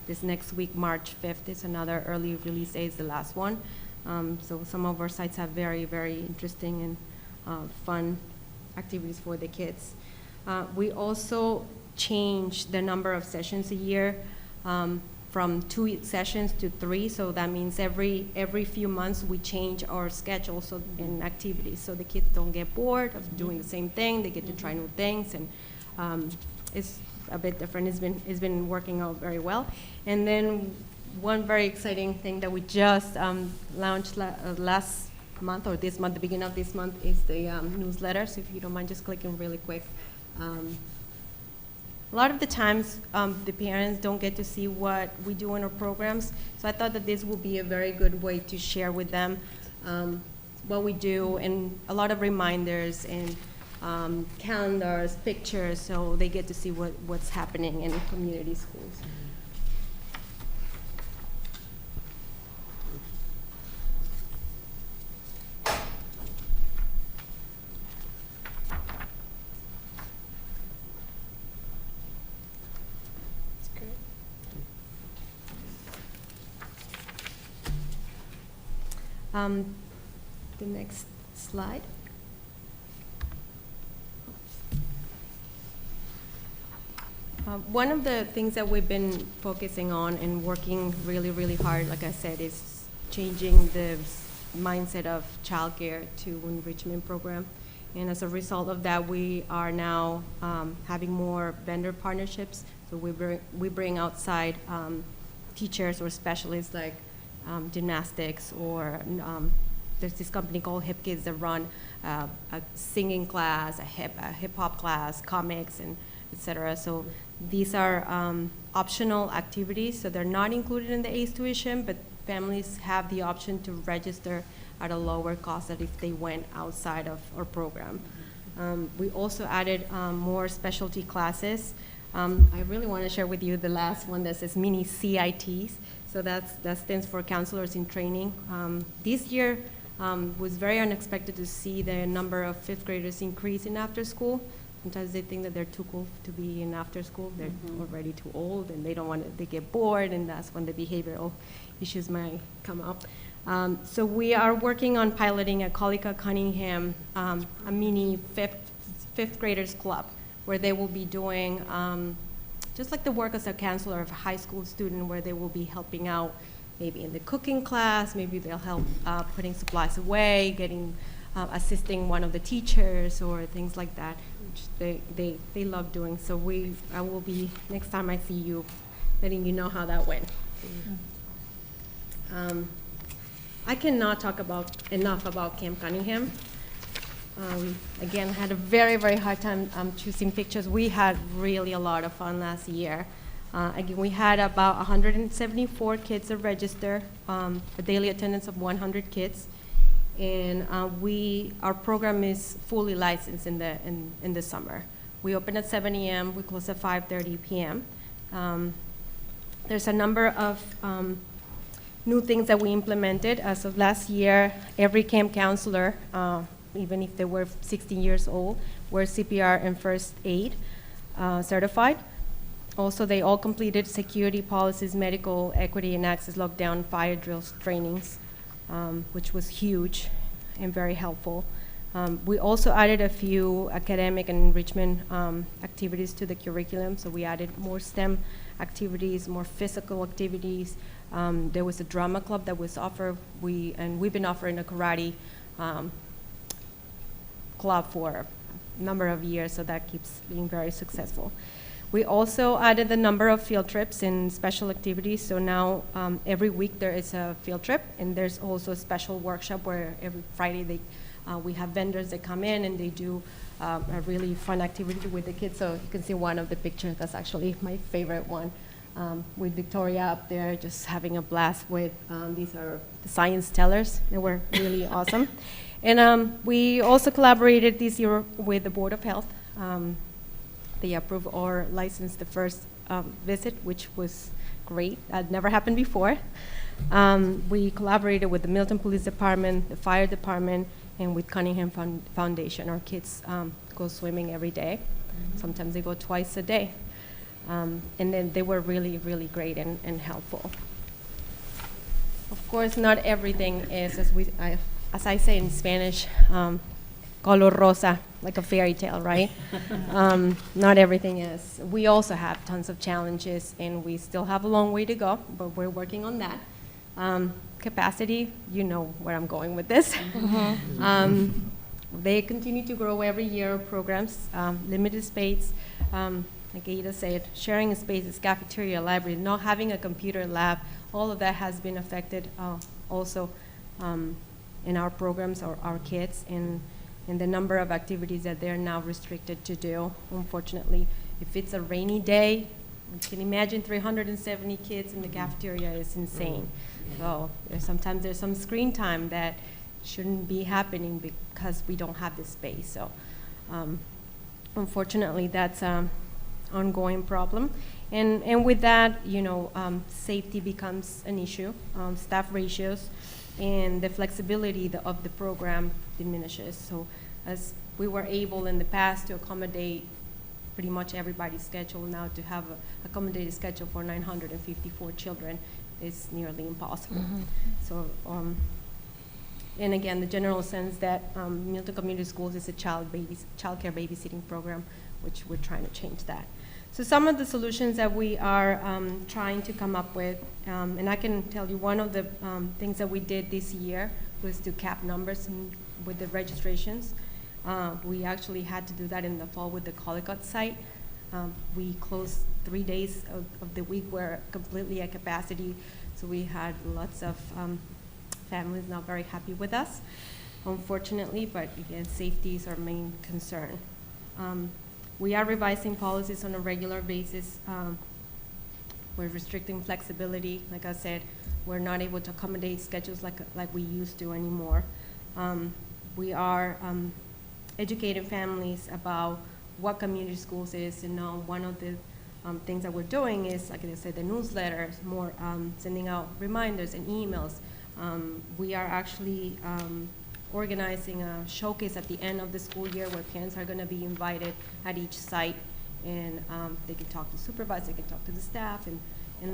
This next week, March 5th, is another early release day, is the last one. So some of our sites have very interesting and fun activities for the kids. We also changed the number of sessions a year from 2 sessions to 3. So that means every few months we change our schedule in activities, so the kids don't get bored of doing the same thing. They get to try new things, and it's a bit different. It's been working out very well. And then one very exciting thing that we just launched last month, or this month, the beginning of this month, is the newsletter. So if you don't mind just clicking really quick. A lot of the times, the parents don't get to see what we do in our programs, so I thought that this would be a very good way to share with them what we do, and a lot of reminders and calendars, pictures, so they get to see what's happening in community schools. The next slide. One of the things that we've been focusing on and working really hard, like I said, is changing the mindset of childcare to enrichment program. And as a result of that, we are now having more vendor partnerships. So we bring outside teachers or specialists like gymnastics, or there's this company called Hip Kids that run a singing class, a hip hop class, comics, and etc. So these are optional activities, so they're not included in the ACE tuition, but families have the option to register at a lower cost than if they went outside of our program. We also added more specialty classes. I really want to share with you the last one that says mini CITs. So that stands for counselors in training. This year was very unexpected to see the number of fifth graders increase in after school. Sometimes they think that they're too cool to be in after school. They're already too old, and they don't want to, they get bored, and that's when the behavioral issues might come up. So we are working on piloting at Collica Cunningham, a mini fifth graders club, where they will be doing just like the work as a counselor of a high school student, where they will be helping out maybe in the cooking class, maybe they'll help putting supplies away, assisting one of the teachers or things like that, which they love doing. So I will be, next time I see you, letting you know how that went. I cannot talk enough about Camp Cunningham. Again, had a very, very hard time choosing pictures. We had really a lot of fun last year. Again, we had about 174 kids that registered, a daily attendance of 100 kids. And our program is fully licensed in the summer. We open at 7 a.m., we close at 5:30 p.m. There's a number of new things that we implemented. As of last year, every camp counselor, even if they were 16 years old, were CPR and first aid certified. Also, they all completed security policies, medical, equity, and access lockdown, fire drills trainings, which was huge and very helpful. We also added a few academic and enrichment activities to the curriculum. So we added more STEM activities, more physical activities. There was a drama club that was offered. We've been offering a karate club for a number of years, so that keeps being very successful. We also added the number of field trips and special activities. So now every week there is a field trip, and there's also a special workshop where every Friday we have vendors that come in and they do a really fun activity with the kids. So you can see one of the pictures. That's actually my favorite one, with Victoria up there just having a blast with, these are the science tellers. They were really awesome. And we also collaborated this year with the Board of Health. They approved or licensed the first visit, which was great. That never happened before. We collaborated with the Milton Police Department, the Fire Department, and with Cunningham Foundation. Our kids go swimming every day. Sometimes they go twice a day. And then they were really, really great and helpful. Of course, not everything is, as I say in Spanish, color rosa, like a fairy tale, right? Not everything is. We also have tons of challenges, and we still have a long way to go, but we're working on that. Capacity, you know where I'm going with this. They continue to grow every year, programs, limited space, like Ada said, sharing spaces, cafeteria, library, not having a computer lab, all of that has been affected also in our programs or our kids, and the number of activities that they're now restricted to do, unfortunately. If it's a rainy day, you can imagine 370 kids in the cafeteria is insane. So sometimes there's some screen time that shouldn't be happening because we don't have the space. So unfortunately, that's an ongoing problem. And with that, safety becomes an issue, staff ratios, and the flexibility of the program diminishes. So as we were able in the past to accommodate pretty much everybody's schedule, now to have an accommodated schedule for 954 children is nearly impossible. So, and again, the general sense that Milton Community Schools is a child care babysitting program, which we're trying to change that. So some of the solutions that we are trying to come up with, and I can tell you one of the things that we did this year was to cap numbers with the registrations. We actually had to do that in the fall with the Collicut site. We closed 3 days of the week were completely at capacity, so we had lots of families not very happy with us, unfortunately, but again, safety is our main concern. We are revising policies on a regular basis. We're restricting flexibility. Like I said, we're not able to accommodate schedules like we used to anymore. We are educating families about what community schools is, and one of the things that we're doing is, like I said, the newsletters, more sending out reminders and emails. We are actually organizing a showcase at the end of the school year where parents are going to be invited at each site, and they can talk to supervisors, they can talk to the staff, and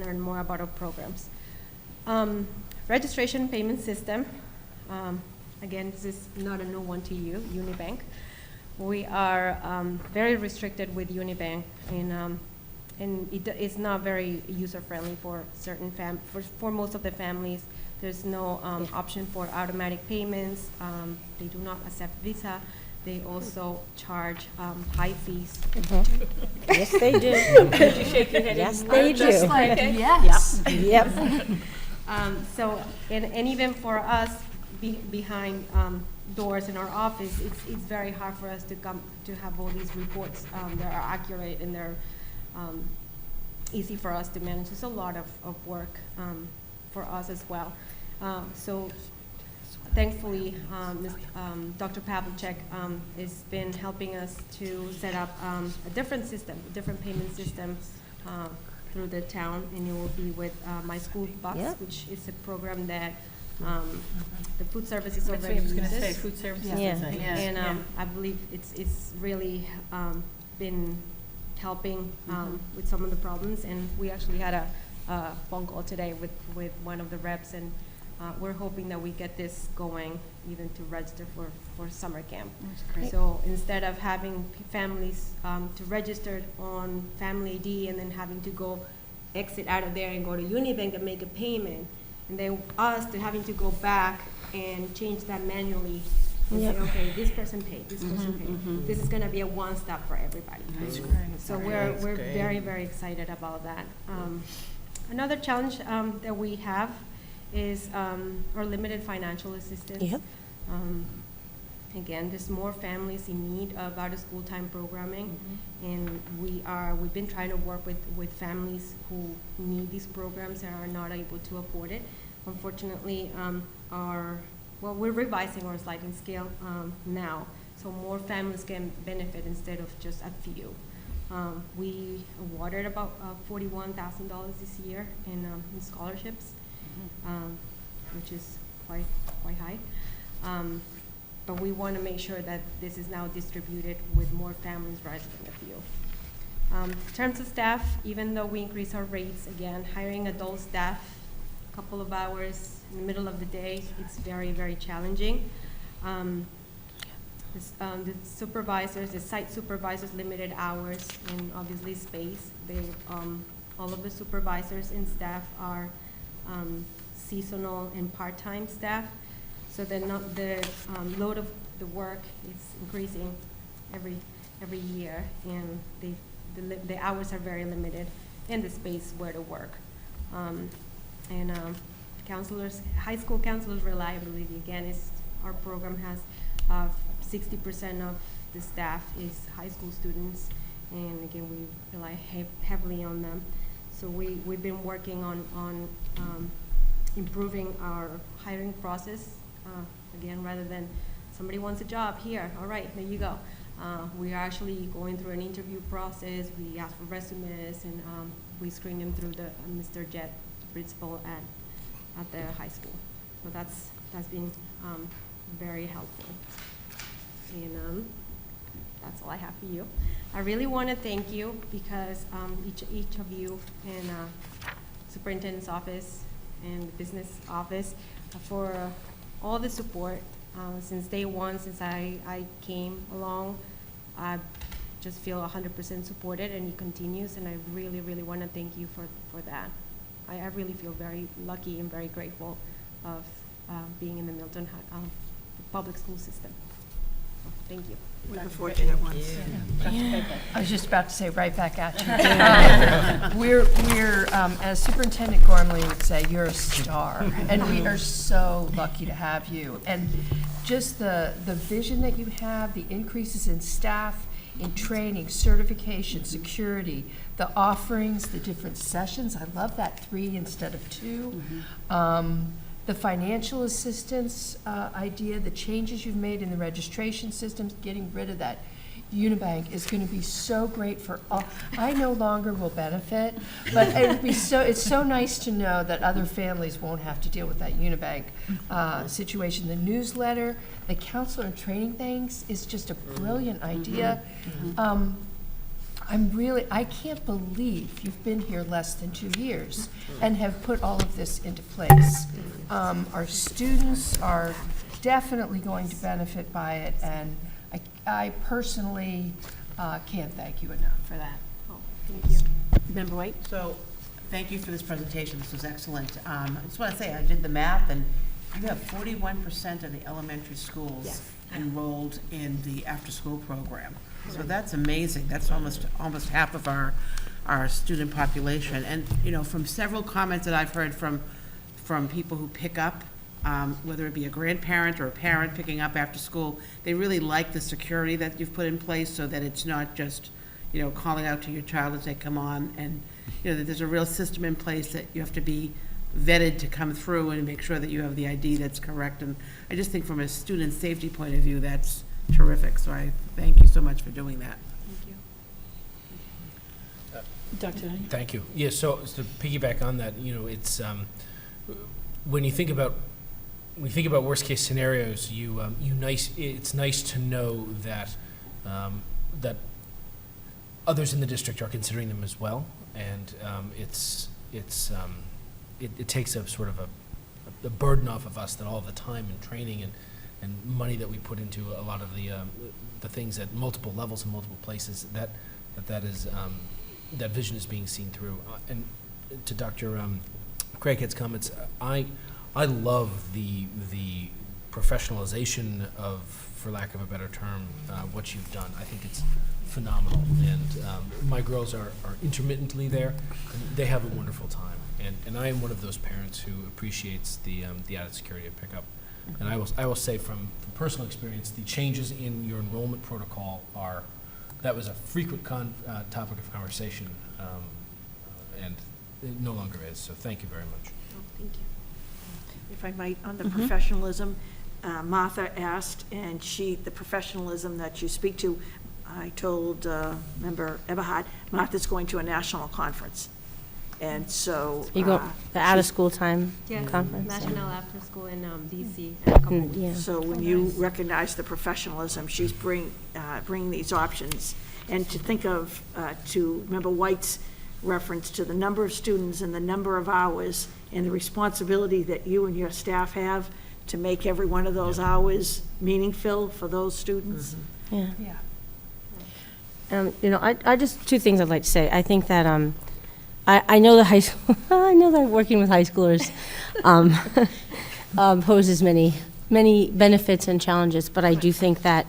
learn more about our programs. Registration payment system. Again, this is not a new one to you, Unibank. We are very restricted with Unibank, and it's not very user-friendly for certain for most of the families. There's no option for automatic payments. They do not accept Visa. They also charge high fees.
Yes, they do.
Did you shake your head?
Yes, they do.
Just like,
Okay.
yes.
Yep.
So, and even for us, behind doors in our office, it's very hard for us to have all these reports that are accurate, and they're easy for us to manage. It's a lot of work for us as well. So thankfully, Dr. Pavlicek has been helping us to set up a different system, a different payment system through the town, and it will be with My School Bus,
Yep.
which is a program that the food services
That's what
already
I was going to say,
uses.
food services.
Yeah.
Yeah.
And I believe it's really been helping with some of the problems, and we actually had a phone call today with one of the reps, and we're hoping that we get this going even to register for summer camp.
That's great.
So instead of having families to register on Family ID and then having to go exit out of there and go to Unibank and make a payment, and then us to having to go back and change that manually and
Yep.
say, okay, this person paid, this person paid. This is gonna be a one-stop for everybody.
That's great.
So we're very, very excited about that. Another challenge that we have is our limited financial assistance.
Yep.
Again, there's more families in need of out-of-school time programming, and we've been trying to work with families who need these programs and are not able to afford it. Unfortunately, we're revising our sliding scale now, so more families can benefit instead of just a few. We awarded about $41,000 this year in scholarships, which is quite high. But we want to make sure that this is now distributed with more families rather than a few. In terms of staff, even though we increase our rates, again, hiring adult staff, a couple of hours in the middle of the day, it's very, very challenging. The supervisors, the site supervisors, limited hours and obviously space. All of the supervisors and staff are seasonal and part-time staff, so the load of the work is increasing every year, and the hours are very limited, and the space where to work. Counselors, high school counselors reliability, again, is our program has 60% of the staff is high school students, and again, we rely heavily on them. So we've been working on improving our hiring process. Again, rather than somebody wants a job here, all right, there you go. We are actually going through an interview process. We ask for resumes, and we screen them through the Mr. Jett, the principal at the high school. So that's been very helpful. And that's all I have for you. I really want to thank you because each of you in superintendent's office and the business office for all the support since day one, since I came along. I just feel 100% supported, and it continues, and I really, really want to thank you for that. I really feel very lucky and very grateful of being in the Milton public school system. Thank you.
We're the fortunate ones.
I was just about to say right back at you. We're as Superintendent Gormley would say, you're a star, and we are so lucky to have you. And just the vision that you have, the increases in staff, in training, certification, security, the offerings, the different sessions. I love that 3 instead of 2. The financial assistance idea, the changes you've made in the registration systems, getting rid of that Unibank is going to be so great for all. I no longer will benefit, but it's so nice to know that other families won't have to deal with that Unibank situation. The newsletter, the counselor and training things is just a brilliant idea. I can't believe you've been here less than 2 years and have put all of this into place. Our students are definitely going to benefit by it, and I personally can't thank you enough for that.
Thank you.
Member White?
So, thank you for this presentation, this was excellent. I just want to say, I did the math, and you have 41% of the elementary schools enrolled in the after-school program. So that's amazing. That's almost half of our student population. And, you know, from several comments that I've heard from people who pick up, whether it be a grandparent or a parent picking up after school, they really like the security that you've put in place so that it's not just, you know, calling out to your child and say, come on, and, you know, that there's a real system in place that you have to be vetted to come through and make sure that you have the ID that's correct. And I just think from a student safety point of view, that's terrific. So I thank you so much for doing that.
Dr. Knight?
Thank you. Yeah, so to piggyback on that, you know, it's when you think about worst case scenarios, it's nice to know that that others in the district are considering them as well, and it takes a sort of a burden off of us that all the time and training and money that we put into a lot of the things at multiple levels and multiple places that vision is being seen through. And to Dr. Craighead's comments, I love the professionalization of, for lack of a better term, what you've done. I think it's phenomenal, and my girls are intermittently there, and they have a wonderful time. And I am one of those parents who appreciates the added security of pickup. And I will say from personal experience, the changes in your enrollment protocol that was a frequent topic of conversation, and it no longer is. So thank you very much.
Thank you.
If I might, on the professionalism, Martha asked, and the professionalism that you speak to, I told Member Eberhard, Martha's going to a national conference. And so.
You go the out-of-school time
Yes,
conference?
National After School in D.C. in a couple weeks.
Yeah.
So when you recognize the professionalism, she's bringing these options. And to think of, to Member White's reference to the number of students and the number of hours and the responsibility that you and your staff have to make every one of those hours meaningful for those students.
Yeah.
Yeah.
You know, I just, 2 things I'd like to say. I think that I know the high school, I know that working with high schoolers poses many benefits and challenges, but I do think that,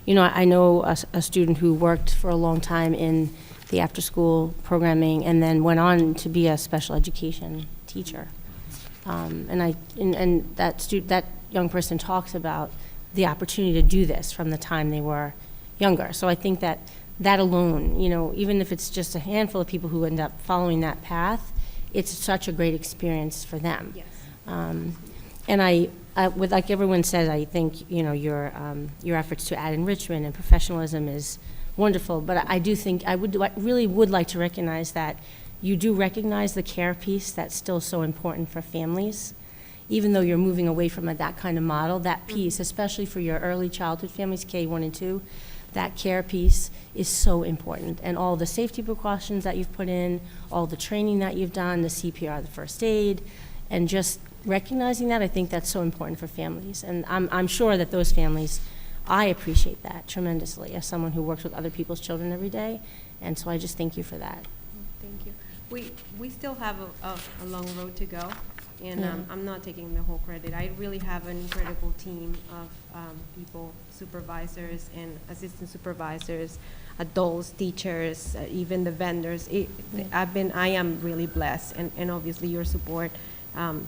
you know, I know a student who worked for a long time in the after-school programming and then went on to be a special education teacher. And that young person talks about the opportunity to do this from the time they were younger. So I think that alone, you know, even if it's just a handful of people who end up following that path, it's such a great experience for them.
Yes.
And I would, like everyone says, I think, you know, your efforts to add enrichment and professionalism is wonderful, but I do think I really would like to recognize that you do recognize the care piece that's still so important for families. Even though you're moving away from that kind of model, that piece, especially for your early childhood families, K1 and 2, that care piece is so important. And all the safety precautions that you've put in, all the training that you've done, the CPR, the first aid, and just recognizing that, I think that's so important for families. And I'm sure that those families, I appreciate that tremendously as someone who works with other people's children every day. And so I just thank you for that.
Thank you. We still have a long road to go. And I'm not taking the whole credit. I really have an incredible team of people, supervisors and assistant supervisors, adults, teachers, even the vendors. I am really blessed, and obviously your support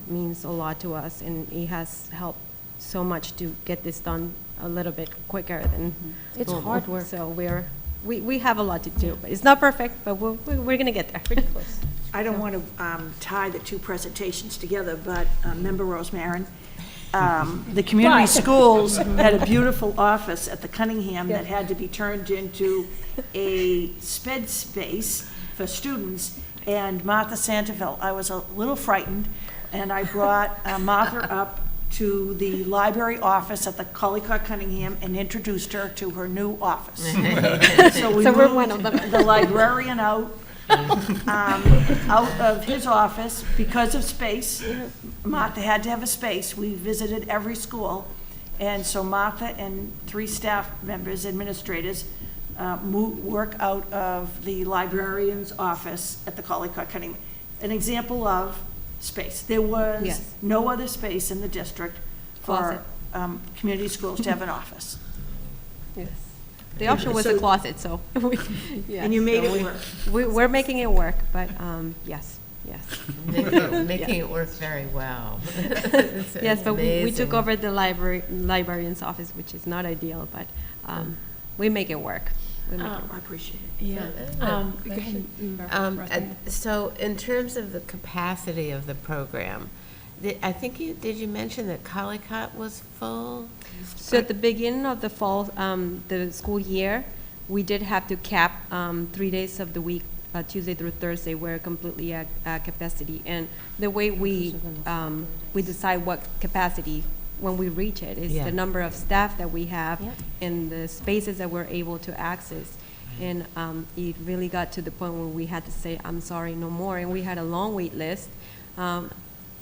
means a lot to us, and it has helped so much to get this done a little bit quicker than
It's
normal.
hard work.
So we have a lot to do, but it's not perfect, but we're going to get there. Pretty close.
I don't want to tie the two presentations together, but Member Rosemarin, the community schools had a beautiful office at the Cunningham that had to be turned into a sped space for students. And Martha Santaville, I was a little frightened, and I brought Martha up to the library office at the Collycott Cunningham and introduced her to her new office. So we
we're one of
moved the librarian out of his office because of space. Martha had to have a space. We visited every school. And so Martha and 3 staff members, administrators, work out of the librarian's office at the Collycott Cunningham. An example of space. There was
Yes.
no other space in the district for
Closet.
community schools to have an office.
Yes. The option was a
So-
closet, so.
And you made it work.
We're making it work, but yes.
Making it work very well.
Yes, but we took
Amazing.
over the librarian's office, which is not ideal, but we make it work. We make it work.
I appreciate it.
Yeah. Go ahead.
So in terms of the capacity of the program, I think did you mention that Collycott was full?
So at the beginning of the fall, the school year, we did have to cap 3 days of the week, Tuesday through Thursday, were completely at capacity. And the way we decide what capacity when we reach it is
Yeah.
the number of staff that we have
Yep.
and the spaces that we're able to access. And it really got to the point where we had to say, I'm sorry, no more. And we had a long wait list.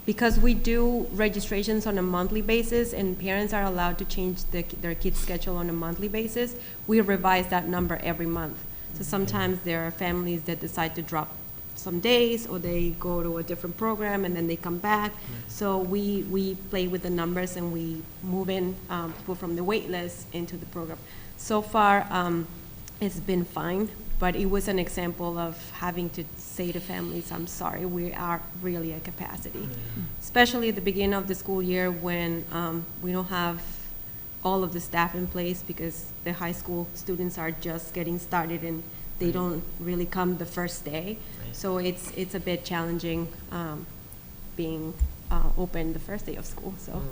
Because we do registrations on a monthly basis and parents are allowed to change their kids' schedule on a monthly basis, we revise that number every month. So sometimes there are families that decide to drop some days, or they go to a different program and then they come back. So we play with the numbers and we move in people from the wait list into the program. So far, it's been fine, but it was an example of having to say to families, I'm sorry, we are really at capacity. Especially at the beginning of the school year when we don't have all of the staff in place because the high school students are just getting started and they don't really come the first day. So it's a bit challenging being open the first day of school. So,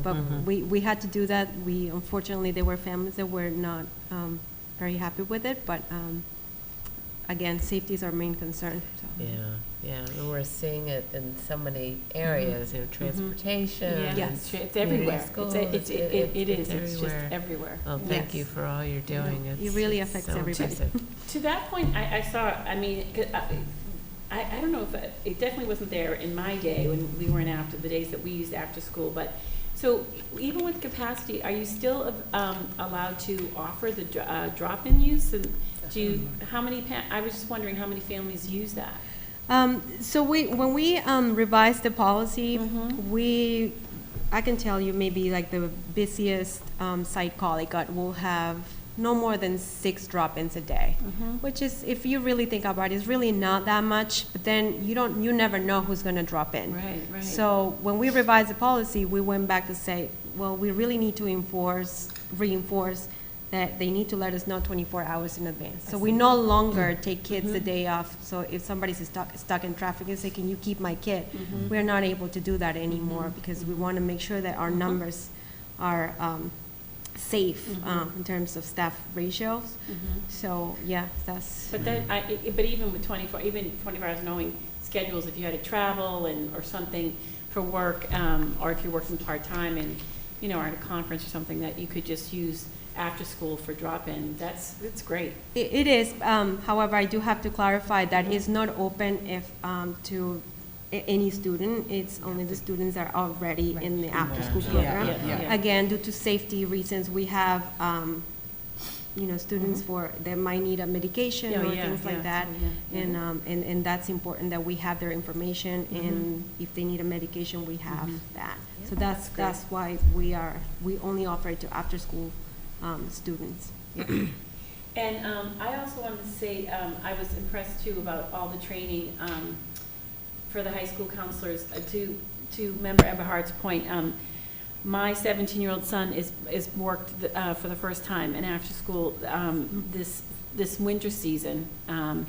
but we had to do that. Unfortunately, there were families that were not very happy with it, but again, safety is our main concern. So.
Yeah, and we're seeing it in so many areas, transportation.
Yeah,
and
it's
community
everywhere.
schools.
It is, it's just
everywhere.
everywhere.
Well, thank
Yes.
you for all you're doing.
It really affects
so
everybody.
impressive.
To that point, I saw, I mean, I don't know if, it definitely wasn't there in my day when we were in after, the days that we used after school, but, so even with capacity, are you still allowed to offer the drop-in use? And I was just wondering how many families use that?
So when we revised the policy, I can tell you maybe like the busiest site Collycott will have no more than 6 drop-ins a day, which is, if you really think about it, is really not that much, but then you never know who's gonna drop in.
Right.
So when we revised the policy, we went back to say, well, we really need to reinforce that they need to let us know 24 hours in advance. So we no longer take kids the day off. So if somebody's stuck in traffic and say, can you keep my kid? We're not able to do that anymore because we want to make sure that our numbers are safe in terms of staff ratios. So yeah, that's.
But then, but even with 24 hours, knowing schedules, if you had to travel or something for work, or if you're working part-time and, are at a conference or something, that you could just use after school for drop-in, it's great.
It is, however, I do have to clarify that it's not open if to any student. It's only the students that are already in the after-school program.
Yeah.
Again, due to safety reasons, we have students that might need a medication
Oh,
or
yeah,
things like
yeah.
that.
Oh, yeah.
And that's important that we have their information, and if they need a medication, we have that. So that's why we only offer it to after-school students. Yeah.
And I also wanted to say, I was impressed too about all the training for the high school counselors. To Member Eberhard's point, my 17-year-old son is worked for the first time in after school this winter season.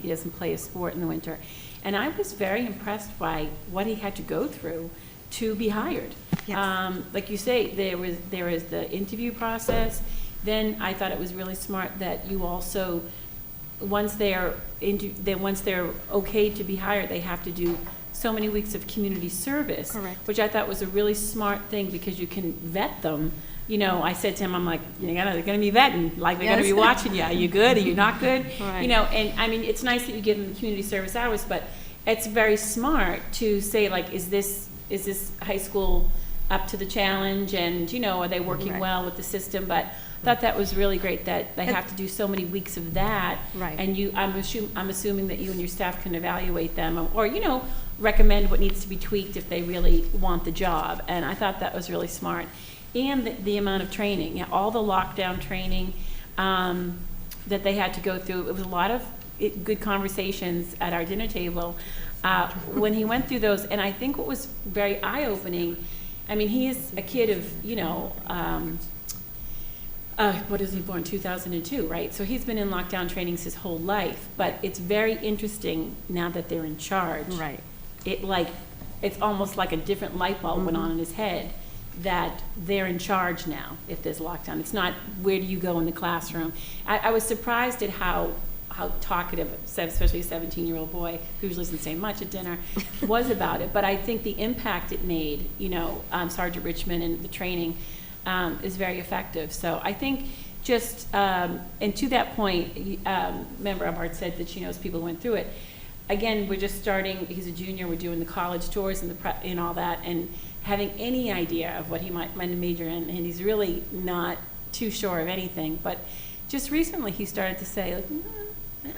He doesn't play a sport in the winter, and I was very impressed by what he had to go through to be hired.
Yes.
Like you say, there is the interview process. Then I thought it was really smart that you also, once they're okay to be hired, they have to do so many weeks of community service.
Correct.
Which I thought was a really smart thing, because you can vet them. I said to him, I'm like, they're gonna be vetting, like they're gonna be watching you. Are you good? Are you not good?
Right.
And I mean, it's nice that you give them the community service hours, but it's very smart to say, like, is this high school up to the challenge, and are they working
Right.
well with the system? But I thought that was really great that they have to do so many weeks of that.
Right.
And I'm assuming that you and your staff can evaluate them, or recommend what needs to be tweaked if they really want the job. And I thought that was really smart. And the amount of training, all the lockdown training that they had to go through. It was a lot of good conversations at our dinner table when he went through those. And I think what was very eye-opening, I mean, he is a kid of, what is he born, 2002, right? So he's been in lockdown trainings his whole life, but it's very interesting now that they're in charge.
Right.
It's almost like a different light bulb went on in his head, that they're in charge now if there's lockdown. It's not, where do you go in the classroom? I was surprised at how talkative, especially a 17-year-old boy who usually doesn't say much at dinner, was about it. But I think the impact it made, Sergeant Richmond and the training is very effective. So I think just, and to that point, Member Eberhard said that she knows people who went through it. Again, we're just starting, he's a junior, we're doing the college tours and all that, and having any idea of what he might major in, and he's really not too sure of anything. But just recently he started to say, like,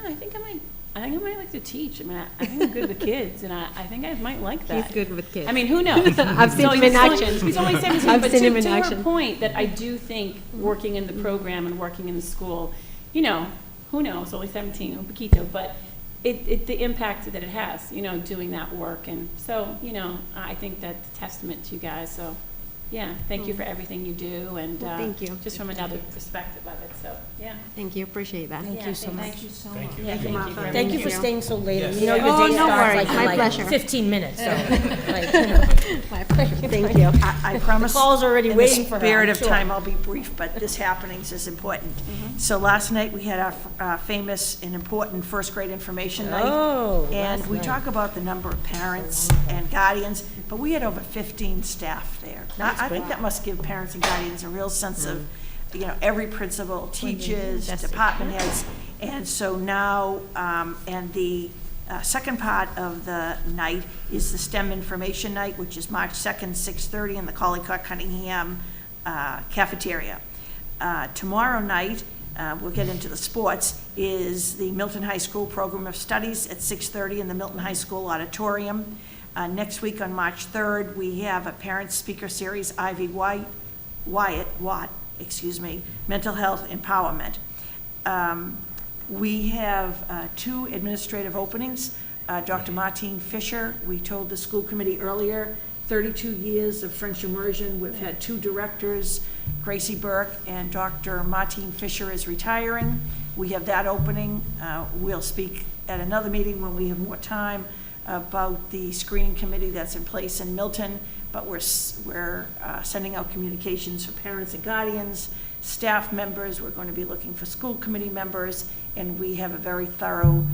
I think I might like to teach. I mean, I think I'm good with kids, and I think I might like that.
He's good with kids.
I mean, who knows?
I've seen him in action.
He's only 17,
I've
but
seen him in
to
action.
her point, that I do think working in the program and working in the school, who knows, only 17, un poquito, but the impact that it has, doing that work. And so, I think that's a testament to you guys. So, yeah, thank you for everything you do, and
Well, thank you.
just from another perspective of it. So, yeah.
Thank you, appreciate that.
Thank you so much.
Thank you so much.
Thank you.
Yeah, thank you very
Thank you
much.
for staying so late.
Yes.
Your
Oh,
day
no
starts
worries.
like in
My
like
pleasure.
15 minutes, so,
My pleasure. Thank you.
I promise.
The call's already
in
waiting for her,
the spirit
I'm
of
sure.
time, I'll be brief, but this happenings is important. So last night, we had our famous and important first grade information night.
Oh,
And
last
we
night.
talk about the number of parents and guardians, but we had over 15 staff there. Now, I think that must give parents and guardians a real sense of, every principal, teachers, department heads. And so now, and the second part of the night is the STEM Information Night, which is March 2nd, 6:30 in the Collycott-Cunningham cafeteria. Tomorrow night, we'll get into the sports, is the Milton High School Program of Studies at 6:30 in the Milton High School auditorium. Next week on March 3rd, we have a parent speaker series, Ivy Watt, mental health empowerment. We have two administrative openings. Dr. Martine Fisher, we told the school committee earlier, 32 years of French immersion. We've had two directors, Gracie Burke and Dr. Martine Fisher is retiring. We have that opening. We'll speak at another meeting when we have more time about the screening committee that's in place in Milton, but we're sending out communications for parents and guardians, staff members. We're going to be looking for school committee members, and we have a very thorough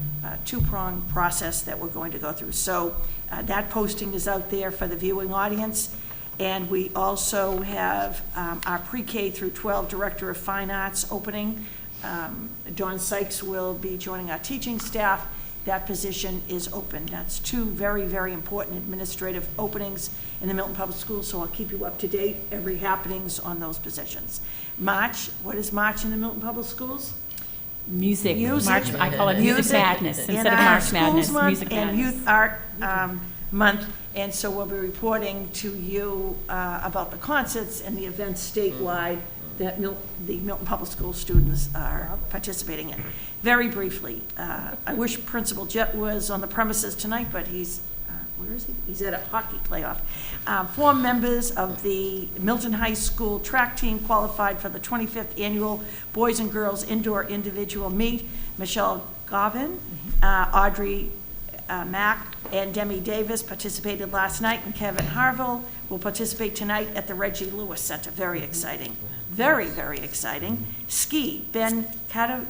two-pronged process that we're going to go through. So that posting is out there for the viewing audience. And we also have our pre-K through 12 Director of Fine Arts opening. Dawn Sykes will be joining our teaching staff, that position is open. That's two very, very important administrative openings in the Milton Public Schools, so I'll keep you up to date, every happenings on those positions. March, what is March in the Milton Public Schools?
Music,
Music.
March, I call it Music Madness instead of March Madness, Music Madness.
And Youth Art Month, and so we'll be reporting to you about the concerts and the events statewide that the Milton Public School students are participating in. Very briefly, I wish Principal Jett was on the premises tonight, but he's, where is he? He's at a hockey playoff. 4 members of the Milton High School track team qualified for the 25th Annual Boys and Girls Indoor Individual Meet. Michelle Govin, Audrey Mack, and Demi Davis participated last night, and Kevin Harville will participate tonight at the Reggie Lewis Center. Very exciting. Very, very exciting. Ski, Ben Catadel,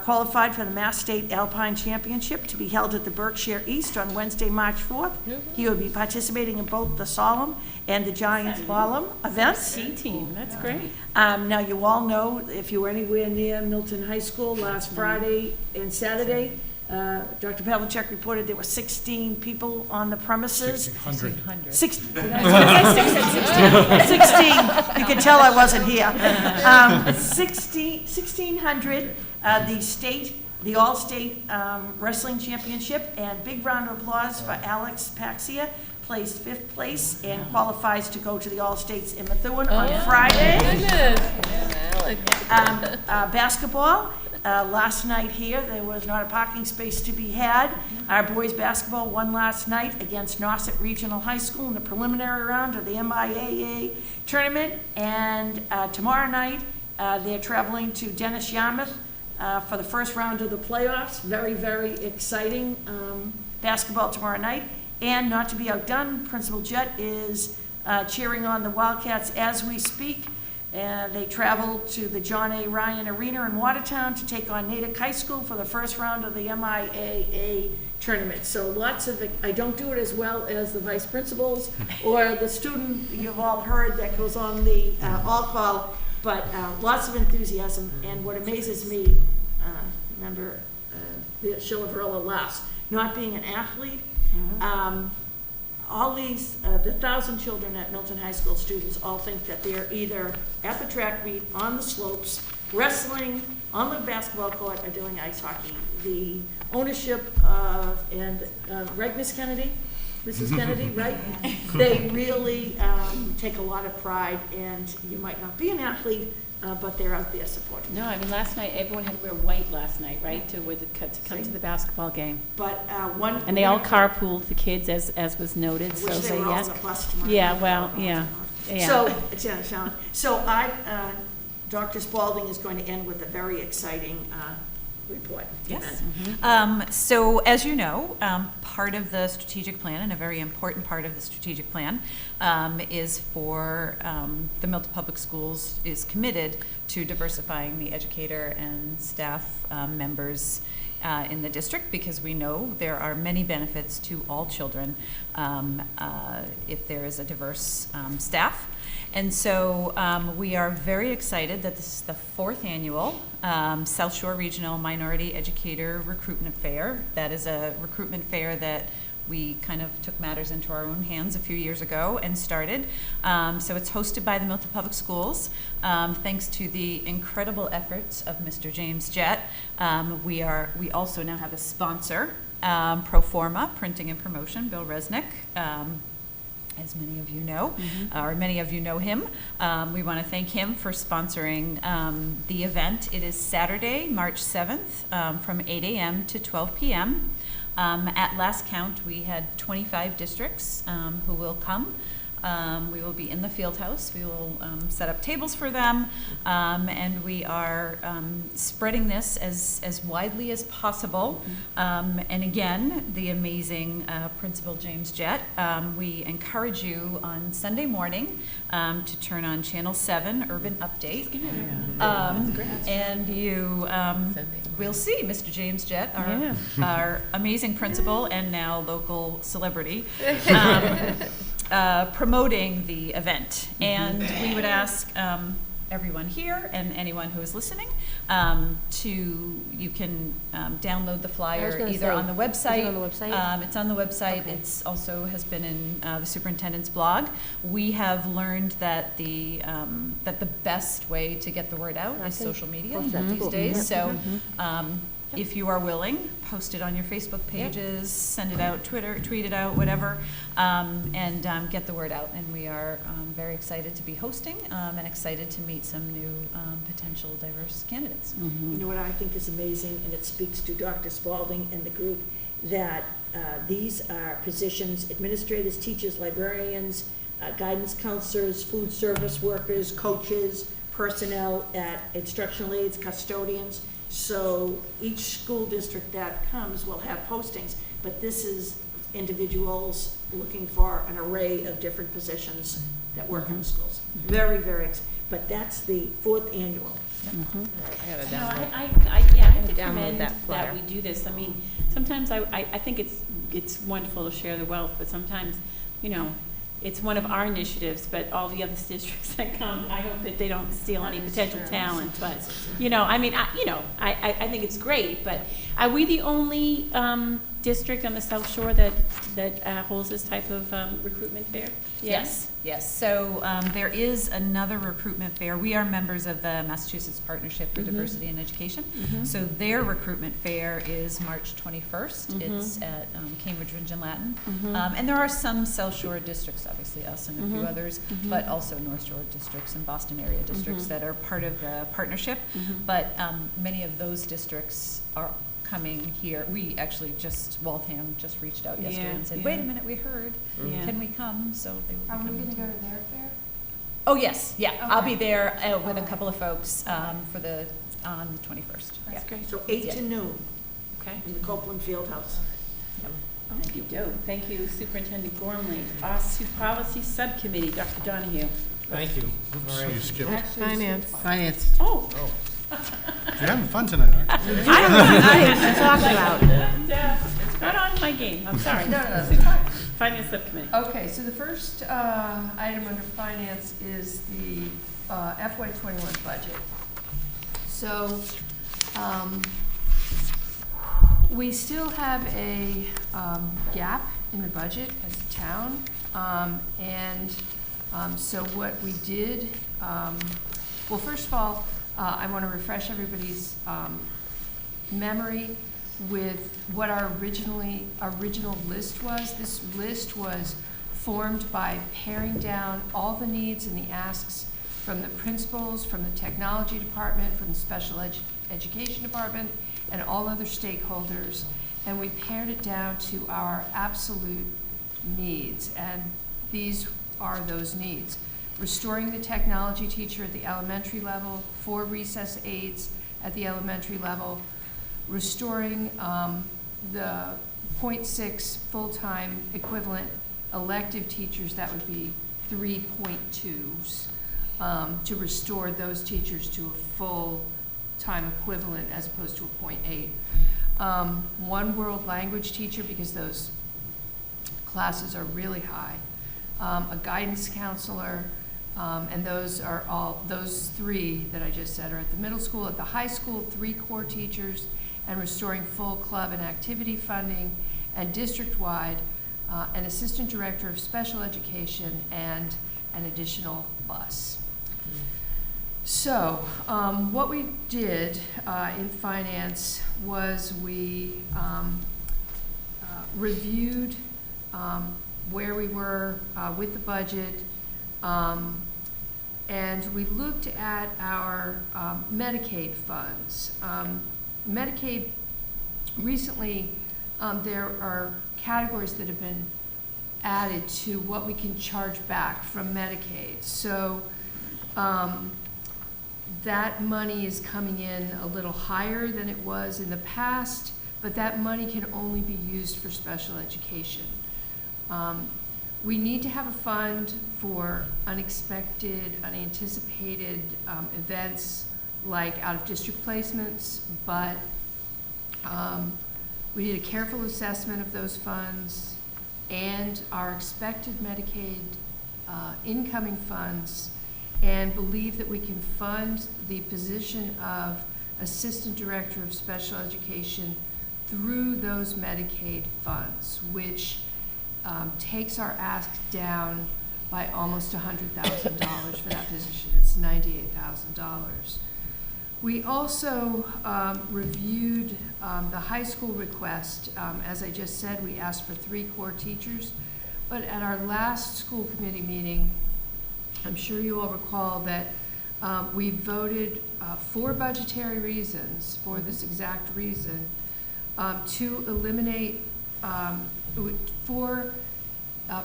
qualified for the Mass State Alpine Championship to be held at the Berkshire East on Wednesday, March 4th. He will be participating in both the Solemn and the Giants Slalom events.
Ski team, that's great.
Now, you all know, if you were anywhere near Milton High School last Friday and Saturday, Dr. Pavlicek reported there were 16 people on the premises.
1,600.
16. You can tell I wasn't here. 1,600. The All-State Wrestling Championship, and big round of applause for Alex Paxia, placed 5th place and qualifies to go to the All-States in Methuen on Friday. Basketball. Last night here, there was not a parking space to be had. Our boys basketball won last night against Nauset Regional High School in the preliminary round of the MIAA tournament. And tomorrow night, they're traveling to Dennis Yarmouth for the first round of the playoffs. Very, very exciting basketball tomorrow night. And not to be outdone, Principal Jett is cheering on the Wildcats as we speak. They travel to the John A. Ryan Arena in Watertown to take on Natick High School for the first round of the MIAA tournament. So lots of, I don't do it as well as the vice principals or the student you've all heard that goes on the all-call, but lots of enthusiasm. And what amazes me, remember the show of Verla laughs, not being an athlete, all these, the 1,000 children at Milton High School students all think that they're either at the track meet, on the slopes, wrestling, on the basketball court, or doing ice hockey. The ownership and Mrs. Kennedy, right? They really take a lot of pride, and you might not be an athlete, but they're out there supporting.
No, I mean, last night, everyone had to wear white last night, right, to come to the basketball game.
But
And they all carpooled, the kids, as was noted,
Wish
so
they
they,
were all
yes.
on the bus tomorrow.
Yeah, well, yeah.
So, it's a challenge. So Dr. Spalding is going to end with a very exciting report.
Yes. So as you know, part of the strategic plan, and a very important part of the strategic plan, is for the Milton Public Schools is committed to diversifying the educator and staff members in the district, because we know there are many benefits to all children if there is a diverse staff. And so we are very excited that this is the 4th annual South Shore Regional Minority Educator Recruitment Fair. That is a recruitment fair that we kind of took matters into our own hands a few years ago and started. So it's hosted by the Milton Public Schools. Thanks to the incredible efforts of Mr. James Jett, we also now have a sponsor, Proforma Printing and Promotion, Bill Resnick. As many of you know, or many of you know him. We want to thank him for sponsoring the event. It is Saturday, March 7th, from 8 a.m. to 12 p.m. At last count, we had 25 districts who will come. We will be in the field house. We will set up tables for them, and we are spreading this as widely as possible. And again, the amazing Principal James Jett. We encourage you on Sunday morning to turn on Channel 7 Urban Update, and you will see Mr. James Jett, our amazing principal and now local celebrity. Promoting the event, and we would ask everyone here and anyone who is listening, you can download the flyer
gonna
either
say,
on the website.
is it on the website?
It's on the website.
Okay.
It's also has been in the superintendent's blog. We have learned that the best way to get the word out
I
is
think
social media
post that
these
too.
days.
Yeah.
So if you are willing, post it on your Facebook pages, send it out, tweet it out, whatever, and get the word out. And we are very excited to be hosting and excited to meet some new potential diverse candidates.
You know what I think is amazing, and it speaks to Dr. Spalding and the group, that these are positions, administrators, teachers, librarians, guidance counselors, food service workers, coaches, personnel at instructional aides, custodians. So each school district that comes will have postings, but this is individuals looking for an array of different positions that work in the schools. Very, very, but that's the 4th annual.
No,
download.
I have to
Download
commend
that
that
flyer.
we do this. I mean, sometimes I think it's wonderful to share the wealth, but sometimes, you know, it's one of our initiatives, but all the other districts that come, I hope that they don't steal any potential talent. But, you know, I mean, I think it's great, but are we the only district on the South Shore that holds this type of recruitment fair?
Yes. So there is another recruitment fair. We are members of the Massachusetts Partnership for Diversity in Education. So their recruitment fair is March 21st. It's at Cambridge Ridge and Latin. And there are some South Shore districts, obviously us and a few others, but also North Shore districts and Boston area districts that are part of the partnership. But many of those districts are coming here. We actually Waltham just reached out yesterday and said, wait a minute, we heard, can we come? So they will be
Are we
coming.
going to go to their fair?
Oh, yes, yeah, I'll be
Okay.
there with a couple of folks on the 21st. Yeah.
That's great.
So 8 to noon
Okay.
in the Copeland Fieldhouse.
Thank you, Doe. Thank you, Superintendent Gormley. OSU Policy Subcommittee, Dr. Donahue.
Thank you.
So you skipped.
Finance.
Oh.
You're having fun tonight, aren't you?
I don't know. Talk about. Not on my game, I'm sorry.
No, it's fine.
Finance Subcommittee.
Okay, so the first item under finance is the FY21 budget. So we still have a gap in the budget as a town. So what we did, well, first of all, I want to refresh everybody's memory with what our original list was. This list was formed by paring down all the needs and the asks from the principals, from the technology department, from the special education department, and all other stakeholders. And we pared it down to our absolute needs. And these are those needs. Restoring the technology teacher at the elementary level, 4 recess aides at the elementary level, restoring the 0.6 full-time equivalent elective teachers, that would be 3.2s, to restore those teachers to a full-time equivalent as opposed to a 0.8. 1 world language teacher, because those classes are really high. A guidance counselor, and those 3 that I just said are at the middle school. At the high school, 3 core teachers, and restoring full club and activity funding, and district-wide, an assistant director of special education and an additional bus. So what we did in finance was we reviewed where we were with the budget, and we looked at our Medicaid funds. Medicaid, recently, there are categories that have been added to what we can charge back from Medicaid. So that money is coming in a little higher than it was in the past, but that money can only be used for special education. We need to have a fund for unexpected, unanticipated events like out-of-district placements, but we need a careful assessment of those funds and our expected Medicaid incoming funds and believe that we can fund the position of Assistant Director of Special Education through those Medicaid funds, which takes our ask down by almost $100,000 for that position. It's $98,000. We also reviewed the high school request. As I just said, we asked for 3 core teachers, but at our last school committee meeting, I'm sure you all recall that we voted for budgetary reasons, for this exact reason, to eliminate, for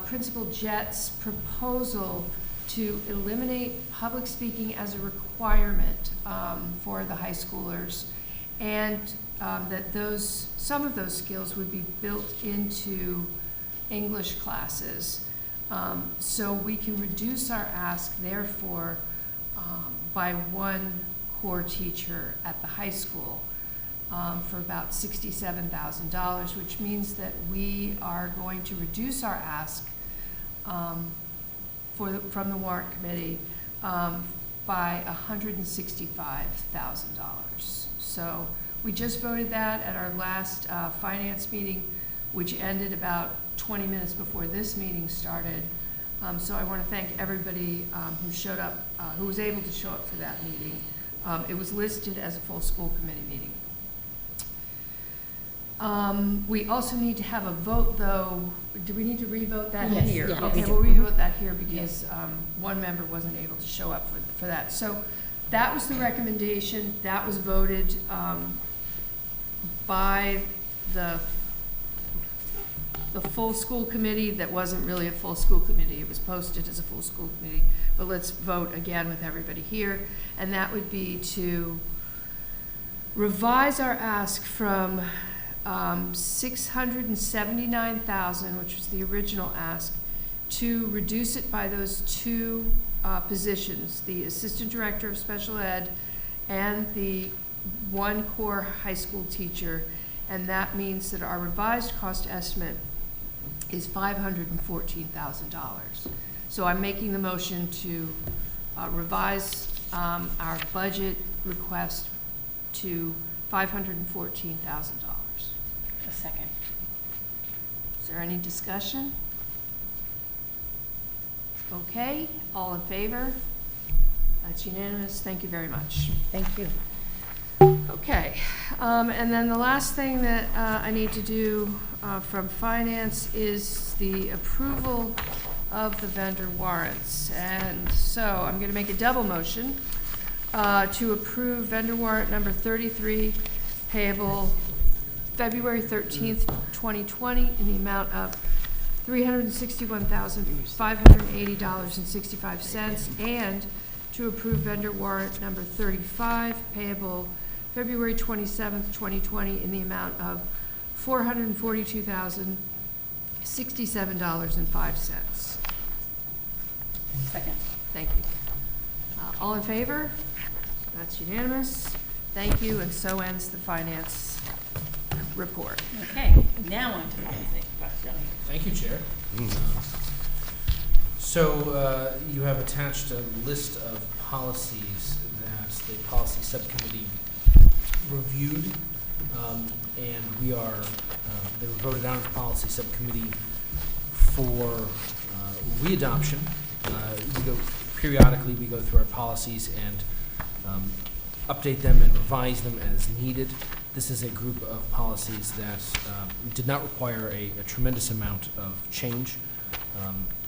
Principal Jett's proposal to eliminate public speaking as a requirement for the high schoolers, and that some of those skills would be built into English classes. So we can reduce our ask, therefore, by 1 core teacher at the high school for about $67,000, which means that we are going to reduce our ask from the warrant committee by $165,000. So we just voted that at our last finance meeting, which ended about 20 minutes before this meeting started. So I want to thank everybody who showed up, who was able to show up for that meeting. It was listed as a full school committee meeting. We also need to have a vote, though. Do we need to revote that
Yes.
here?
Yeah.
Okay, we'll revote that here because one member wasn't able to show up for that. So that was the recommendation. That was voted by the full school committee. That wasn't really a full school committee. It was posted as a full school committee. But let's vote again with everybody here. And that would be to revise our ask from $679,000, which was the original ask, to reduce it by those 2 positions, the Assistant Director of Special Ed and the 1 core high school teacher. And that means that our revised cost estimate is $514,000. So I'm making the motion to revise our budget request to $514,000.
A second.
Is there any discussion? Okay, all in favor? That's unanimous. Thank you very much.
Thank you.
Okay, and then the last thing that I need to do from finance is the approval of the vendor warrants. And so I'm going to make a double motion to approve vendor warrant number 33, payable February 13th, 2020, in the amount of $361,580.65, and to approve vendor warrant number 35, payable February 27th, 2020, in the amount of $442,067.05.
Second.
Thank you. All in favor? That's unanimous. Thank you, and so ends the finance report.
Okay, now on to the executive question.
Thank you, Chair. So you have attached a list of policies that the policy subcommittee reviewed, and we are, they were voted on at the policy subcommittee for readoption. Periodically, we go through our policies and update them and revise them as needed. This is a group of policies that did not require a tremendous amount of change.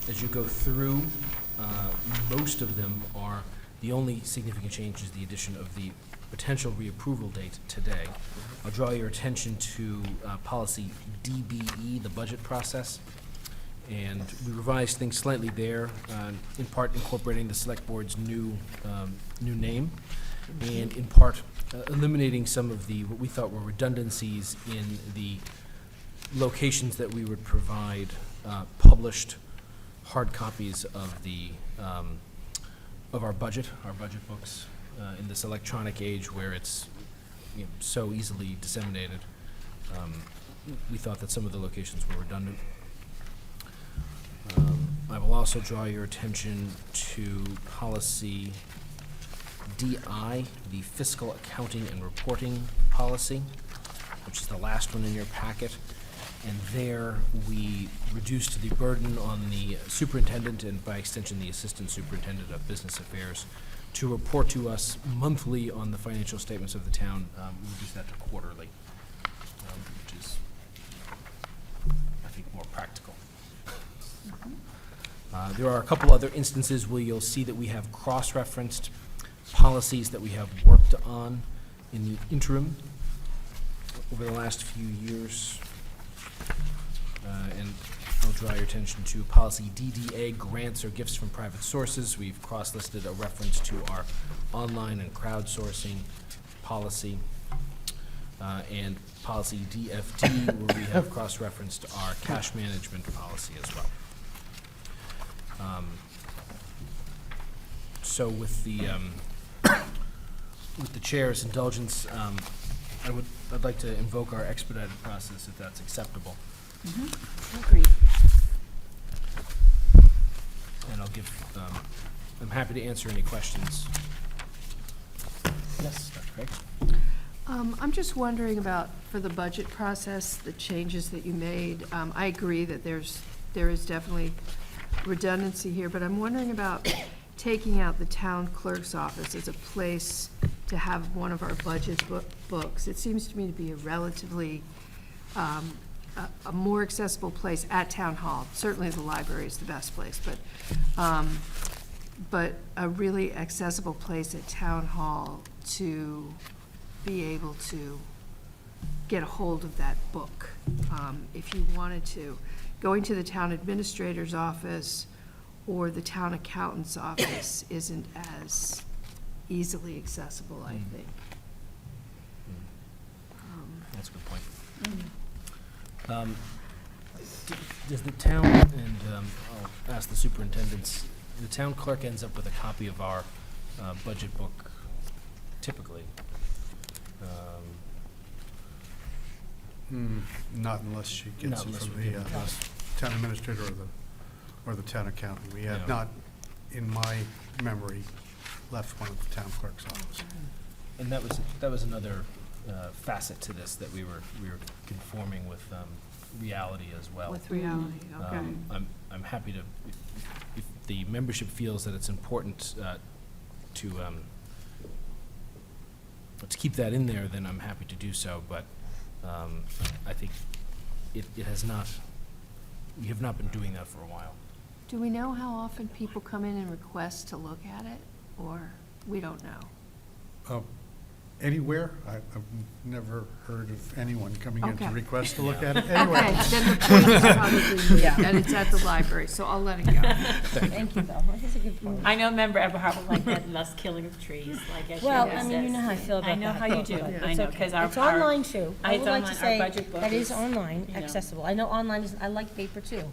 As you go through, most of them are, the only significant change is the addition of the potential reapproval date today. I'll draw your attention to policy DBE, the budget process. And we revised things slightly there, in part incorporating the select board's new name, and in part eliminating some of the, what we thought were redundancies in the locations that we would provide published hard copies of the of our budget books in this electronic age where it's so easily disseminated. We thought that some of the locations were redundant. I will also draw your attention to policy DI, the fiscal accounting and reporting policy, which is the last one in your packet. And there, we reduced the burden on the superintendent and by extension, the assistant superintendent of business affairs to report to us monthly on the financial statements of the town. We reduced that to quarterly, which is, I think, more practical. There are a couple other instances where you'll see that we have cross-referenced policies that we have worked on in the interim over the last few years. And I'll draw your attention to policy DDA, grants or gifts from private sources. We've cross-listed a reference to our online and crowdsourcing policy. And policy DFD, where we have cross-referenced our cash management policy as well. So with the chair's indulgence, I'd like to invoke our expedited process if that's acceptable.
Agreed.
And I'll give, I'm happy to answer any questions. Yes, Dr. Craig?
I'm just wondering about, for the budget process, the changes that you made. I agree that there is definitely redundancy here, but I'm wondering about taking out the town clerk's office as a place to have one of our budget books. It seems to me to be a relatively, a more accessible place at town hall. Certainly the library is the best place, but a really accessible place at town hall to be able to get a hold of that book, if you wanted to. Going to the town administrator's office or the town accountant's office isn't as easily accessible, I think.
That's a good point. Does the town, and I'll ask the superintendents, the town clerk ends up with a copy of our budget book typically?
Not unless she gets
Not
it
unless
from
we
the
give it to us.
town administrator or the town accountant. We have
Yeah.
not, in my memory, left one at the town clerk's office.
And that was another facet to this, that we were conforming with reality as well.
With reality, okay.
I'm happy to, if the membership feels that it's important to keep that in there, then I'm happy to do so, but I think it has not, we have not been doing that for a while.
Do we know how often people come in and request to look at it, or we don't know?
Anywhere? I've never heard of anyone coming in to
Okay.
request to look
Yeah.
at it. Anyway.
Okay, then the point is probably, and it's at the library, so I'll let it go.
Thank you, though. That's a good point.
I know Member Everhart would like that less killing of trees, like as she
Well,
just
I mean, you
says.
know how I feel about that.
I know how you do.
but
I
it's
know,
okay.
because
It's online, too. I
It's
would like to
online. Our
say
budget book
that is
is,
online,
you know.
accessible. I know online is, I like paper, too.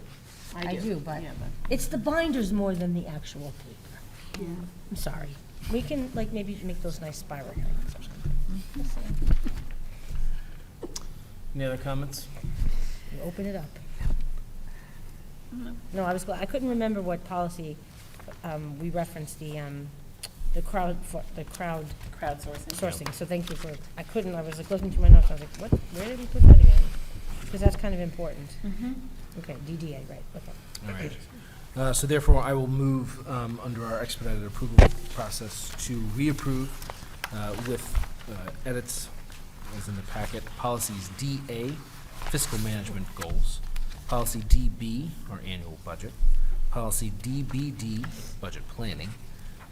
I do, but
Yeah,
it's the binders more than the actual paper.
Yeah.
I'm sorry. We can, like, maybe make those nice spiral things or something. Just saying.
Any other comments?
You open it up. No, I was, I couldn't remember what policy, we referenced the
Crowdsourcing.
sourcing, so thank you for, I was like looking through my notes, I was like, what, where did we put that again? Because that's kind of important. Okay, DDA, right, okay.
All right. So therefore, I will move under our expedited approval process to reapprove with edits, as in the packet, policies DA, fiscal management goals, policy DB, our annual budget, policy DBD, budget planning,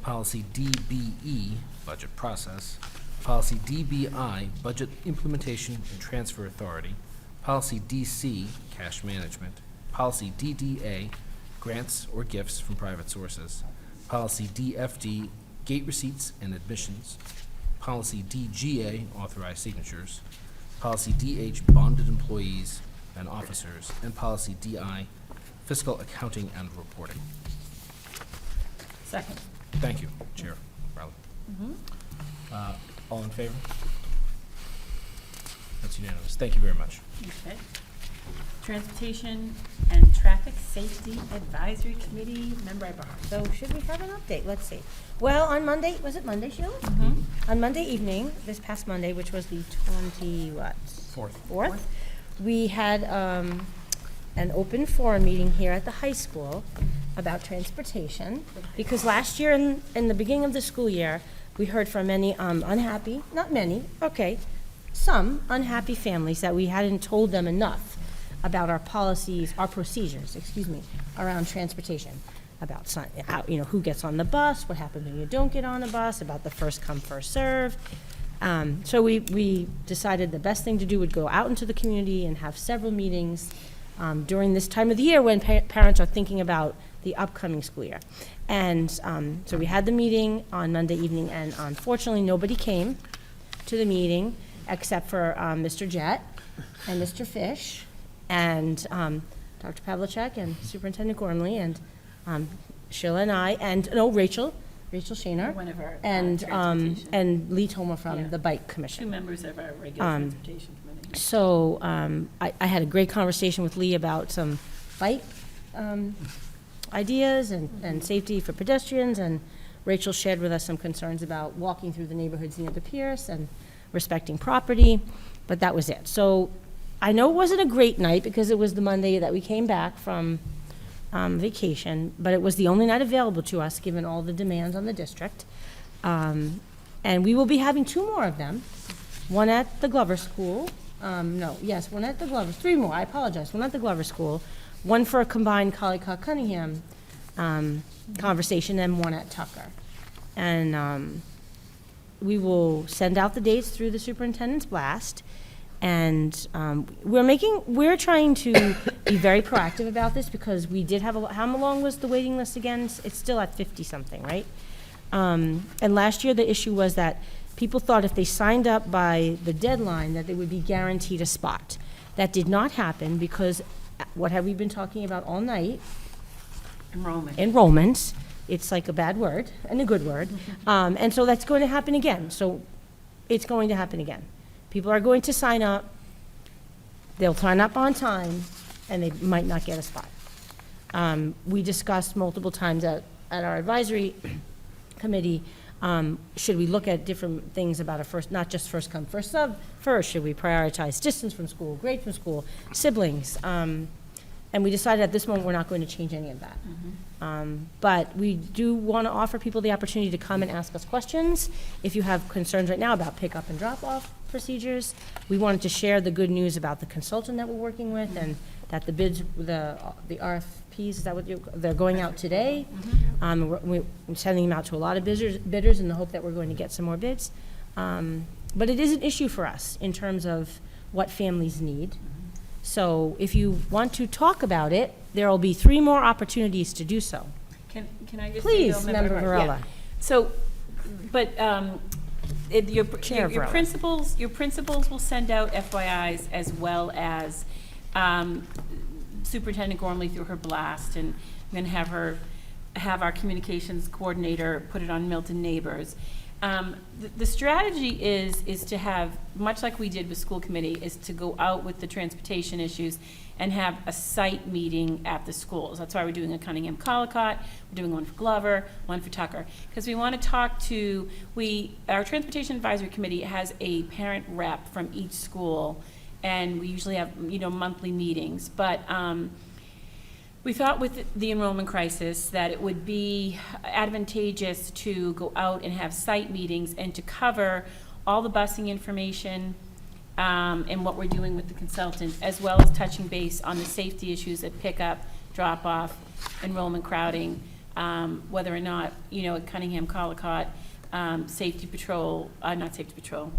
policy DBE, budget process, policy DBI, budget implementation and transfer authority, policy DC, cash management, policy DDA, grants or gifts from private sources, policy DFD, gate receipts and admissions, policy DGA, authorized signatures, policy DH, bonded employees and officers, and policy DI, fiscal accounting and reporting.
Second.
Thank you, Chair Rowley. All in favor? That's unanimous. Thank you very much.
Okay. Transportation and Traffic Safety Advisory Committee, member Ibarra.
So should we have an update? Let's see. Well, on Monday, was it Monday, Sheila? On Monday evening, this past Monday, which was the 4th, we had an open forum meeting here at the high school about transportation, because last year in the beginning of the school year, we heard from many unhappy, not many, okay, some unhappy families that we hadn't told them enough about our policies, our procedures, around transportation, about who gets on the bus, what happens when you don't get on a bus, about the first come, first serve. So we decided the best thing to do would go out into the community and have several meetings during this time of the year when parents are thinking about the upcoming school year. And so we had the meeting on Monday evening, and unfortunately, nobody came to the meeting except for Mr. Jett and Mr. Fish and Dr. Pavlicek and Superintendent Gormley and Sheila and I, and Rachel Shaner,
One of our
and
transportation.
and Lee Toma from
Yeah.
the Bike
Two
Commission.
members of our regular Transportation Committee.
So I had a great conversation with Lee about some bike ideas and safety for pedestrians, and Rachel shared with us some concerns about walking through the neighborhoods near the Pierce and respecting property, but that was it. So I know it wasn't a great night because it was the Monday that we came back from vacation, but it was the only night available to us, given all the demands on the district. And we will be having 2 more of them, one at the Glover School, one at the Glover, 3 more, I apologize, one at the Glover School, one for a combined Collycott-Cunningham conversation, and one at Tucker. And we will send out the dates through the superintendent's blast. And we're trying to be very proactive about this, because we did have how long was the waiting list again? It's still at 50-something, right? And last year, the issue was that people thought if they signed up by the deadline that they would be guaranteed a spot. That did not happen, because what have we been talking about all night? Enrollment. It's like a bad word and a good word. And so that's going to happen again. So it's going to happen again. People are going to sign up, they'll sign up on time, and they might not get a spot. We discussed multiple times at our advisory committee, should we look at different things about not just first come, first serve first? Should we prioritize distance from school, grade from school, siblings? And we decided at this moment we're not going to change any of that. But we do want to offer people the opportunity to come and ask us questions. If you have concerns right now about pick-up and drop-off procedures, we wanted to share the good news about the consultant that we're working with, and that the bids, the RFPs, is that what they're going out today? We're sending them out to a lot of bidders in the hope that we're going to get some more bids. But it is an issue for us in terms of what families need. So if you want to talk about it, there will be 3 more opportunities to do so.
Can I just?
Please,
say,
Member Varela.
Yeah. So, but your
Varela.
principals will send out FYIs, as well as Superintendent Gormley through her blast, and I'm going to have our communications coordinator put it on Milton Neighbors. The strategy is to have, much like we did with school committee, is to go out with the transportation issues and have a site meeting at the schools. That's why we're doing a Cunningham Collicott, we're doing one for Glover, one for Tucker, because we want to talk to, our Transportation Advisory Committee has a parent rep from each school, and we usually have, monthly meetings, but we thought with the enrollment crisis that it would be advantageous to go out and have site meetings and to cover all the busing information and what we're doing with the consultant, as well as touching base on the safety issues at pickup, drop-off, enrollment crowding, whether or not, at Cunningham Collicott, safety patrol, not safety patrol,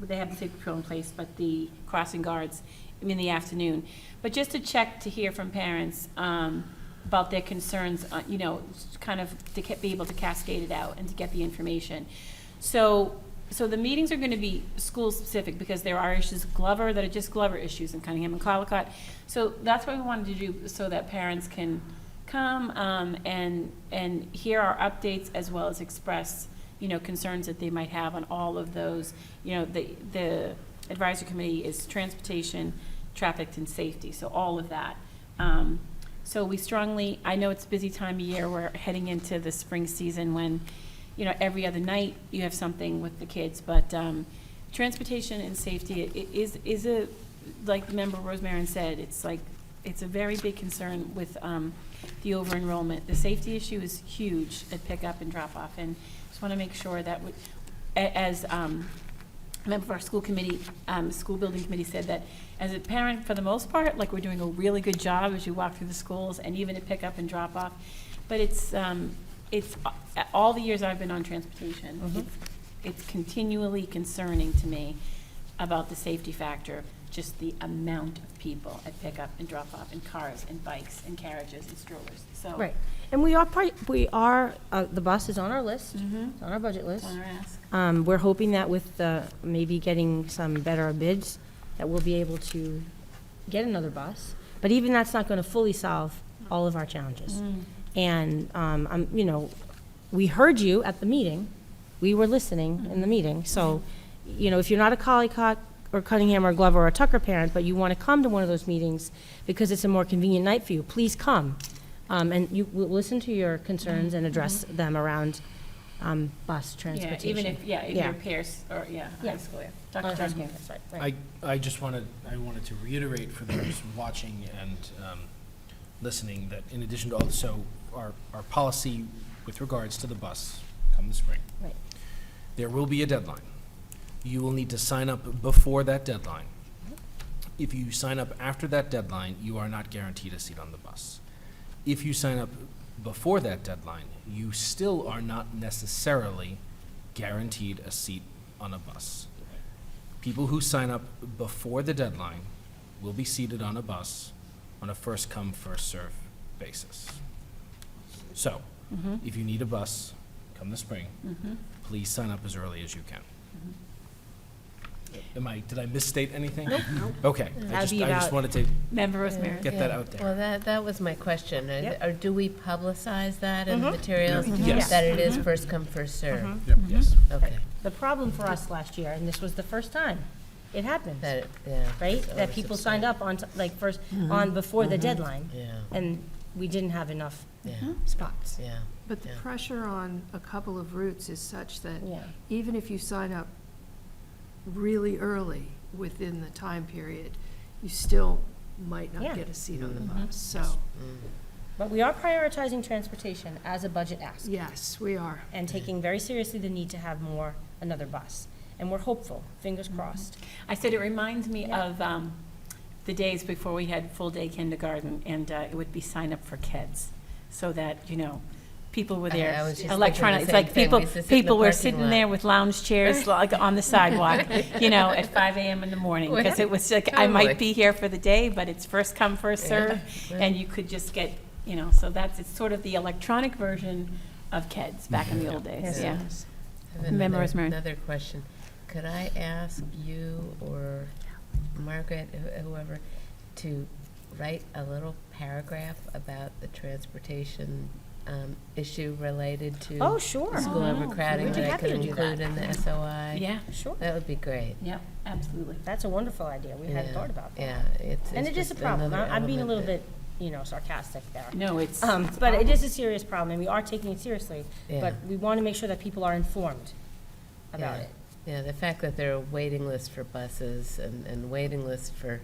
they have the safety patrol in place, but the crossing guards in the afternoon. But just to check, to hear from parents about their concerns, kind of to be able to cascade it out and to get the information. So the meetings are going to be school-specific, because there are issues of Glover that are just Glover issues in Cunningham and Collicott. So that's what we wanted to do, so that parents can come and hear our updates, as well as express, concerns that they might have on all of those. The advisory committee is transportation, traffic and safety, so all of that. So we strongly, I know it's a busy time of year, we're heading into the spring season when, you know, every other night you have something with the kids, but transportation and safety is a, like Member Rosemarin said, it's a very big concern with the over-enrollment. The safety issue is huge at pickup and drop-off, and just want to make sure that, as a member of our school committee, school building committee said, that as a parent, for the most part, like, we're doing a really good job as you walk through the schools and even at pickup and drop-off. But it's all the years I've been on transportation, it's continually concerning to me about the safety factor, just the amount of people at pickup and drop-off, and cars and bikes and carriages and strollers. So
Right. And the bus is on our list, it's on our budget list.
want to ask.
We're hoping that with maybe getting some better bids, that we'll be able to get another bus. But even that's not going to fully solve all of our challenges. And, you know, we heard you at the meeting. We were listening in the meeting. So, you know, if you're not a Collycott or Cunningham or Glover or a Tucker parent, but you want to come to one of those meetings because it's a more convenient night for you, please come. And you will listen to your concerns and address them around bus transportation.
Even if your peers, or, high school, Dr. John King.
Right.
I wanted to reiterate for those watching and listening that in addition to also our policy with regards to the bus come the spring.
Right.
There will be a deadline. You will need to sign up before that deadline. If you sign up after that deadline, you are not guaranteed a seat on the bus. If you sign up before that deadline, you still are not necessarily guaranteed a seat on a bus. People who sign up before the deadline will be seated on a bus on a first-come, first-served basis. So, if you need a bus, come the spring, please sign up as early as you can. Did I misstate anything? Nope. Okay, I just wanted to
Member Rosemary.
get that out there.
Well, that was my question. Or do we publicize that in the materials?
Yes.
That it is first come, first served?
Yes.
Okay.
The problem for us last year, and this was the first time it happened,
That,
right?
it's
That people signed up on, before the deadline,
Yeah,
and we didn't have enough
yeah,
spots.
yeah.
But the
Yeah.
pressure on a couple of routes is such that
Yeah.
even if you sign up really early within the time period, you still might
Yeah.
not get a seat on the bus. So,
But we are prioritizing transportation as a budget ask,
yes, we are.
and taking very seriously the need to have another bus. And we're hopeful, fingers crossed.
I said it reminds me
Yeah.
of the days before we had full-day kindergarten, and it would be sign up for kids, so that, you know, people were
I
there.
was just
Electronic,
thinking
it's
the
like
same thing.
people,
We used to sit in the
people were
parking
sitting
lot.
there with lounge chairs, like on the sidewalk, you know, at 5 a.m. in the morning, because it was like, I
Totally.
might be here for the day, but it's first come, first serve, and you could just get, you know, so it's sort of the electronic version of KEDS back in the old days, yeah.
I have
Member Rosemary.
another question. Could I ask you or Margaret, whoever, to write a little paragraph about the transportation issue related to
Oh, sure.
school overcrowding
We'd be
that I
happy
could
to do
include
that.
in the SOI?
Yeah,
Sure.
That would be great.
yeah, absolutely.
That's a wonderful idea. We hadn't
Yeah,
thought about that.
Yeah, it's
And it is a
just
problem.
another
I'm being a little
element
bit, sarcastic there.
No, it's.
But it is a serious problem, and we are taking it seriously.
Yeah.
But we want to make sure that people are informed about
Yeah.
it.
Yeah, the fact that there are waiting lists for buses and waiting lists for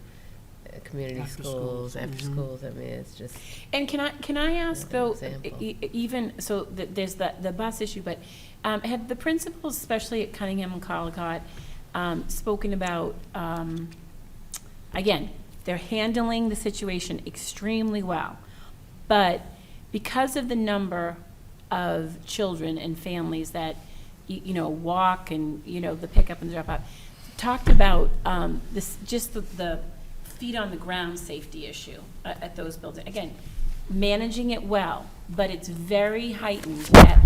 community
After
schools,
schools.
after schools, I mean, it's just,
And can I ask
Yeah,
though,
example.
even, so there's the bus issue, but have the principals, especially at Cunningham and Collicott, spoken about, again, they're handling the situation extremely well, but because of the number of children and families that, walk and, the pickup and drop off, talked about this, just the feet on the ground safety issue at those buildings. Again, managing it well, but it's very heightened at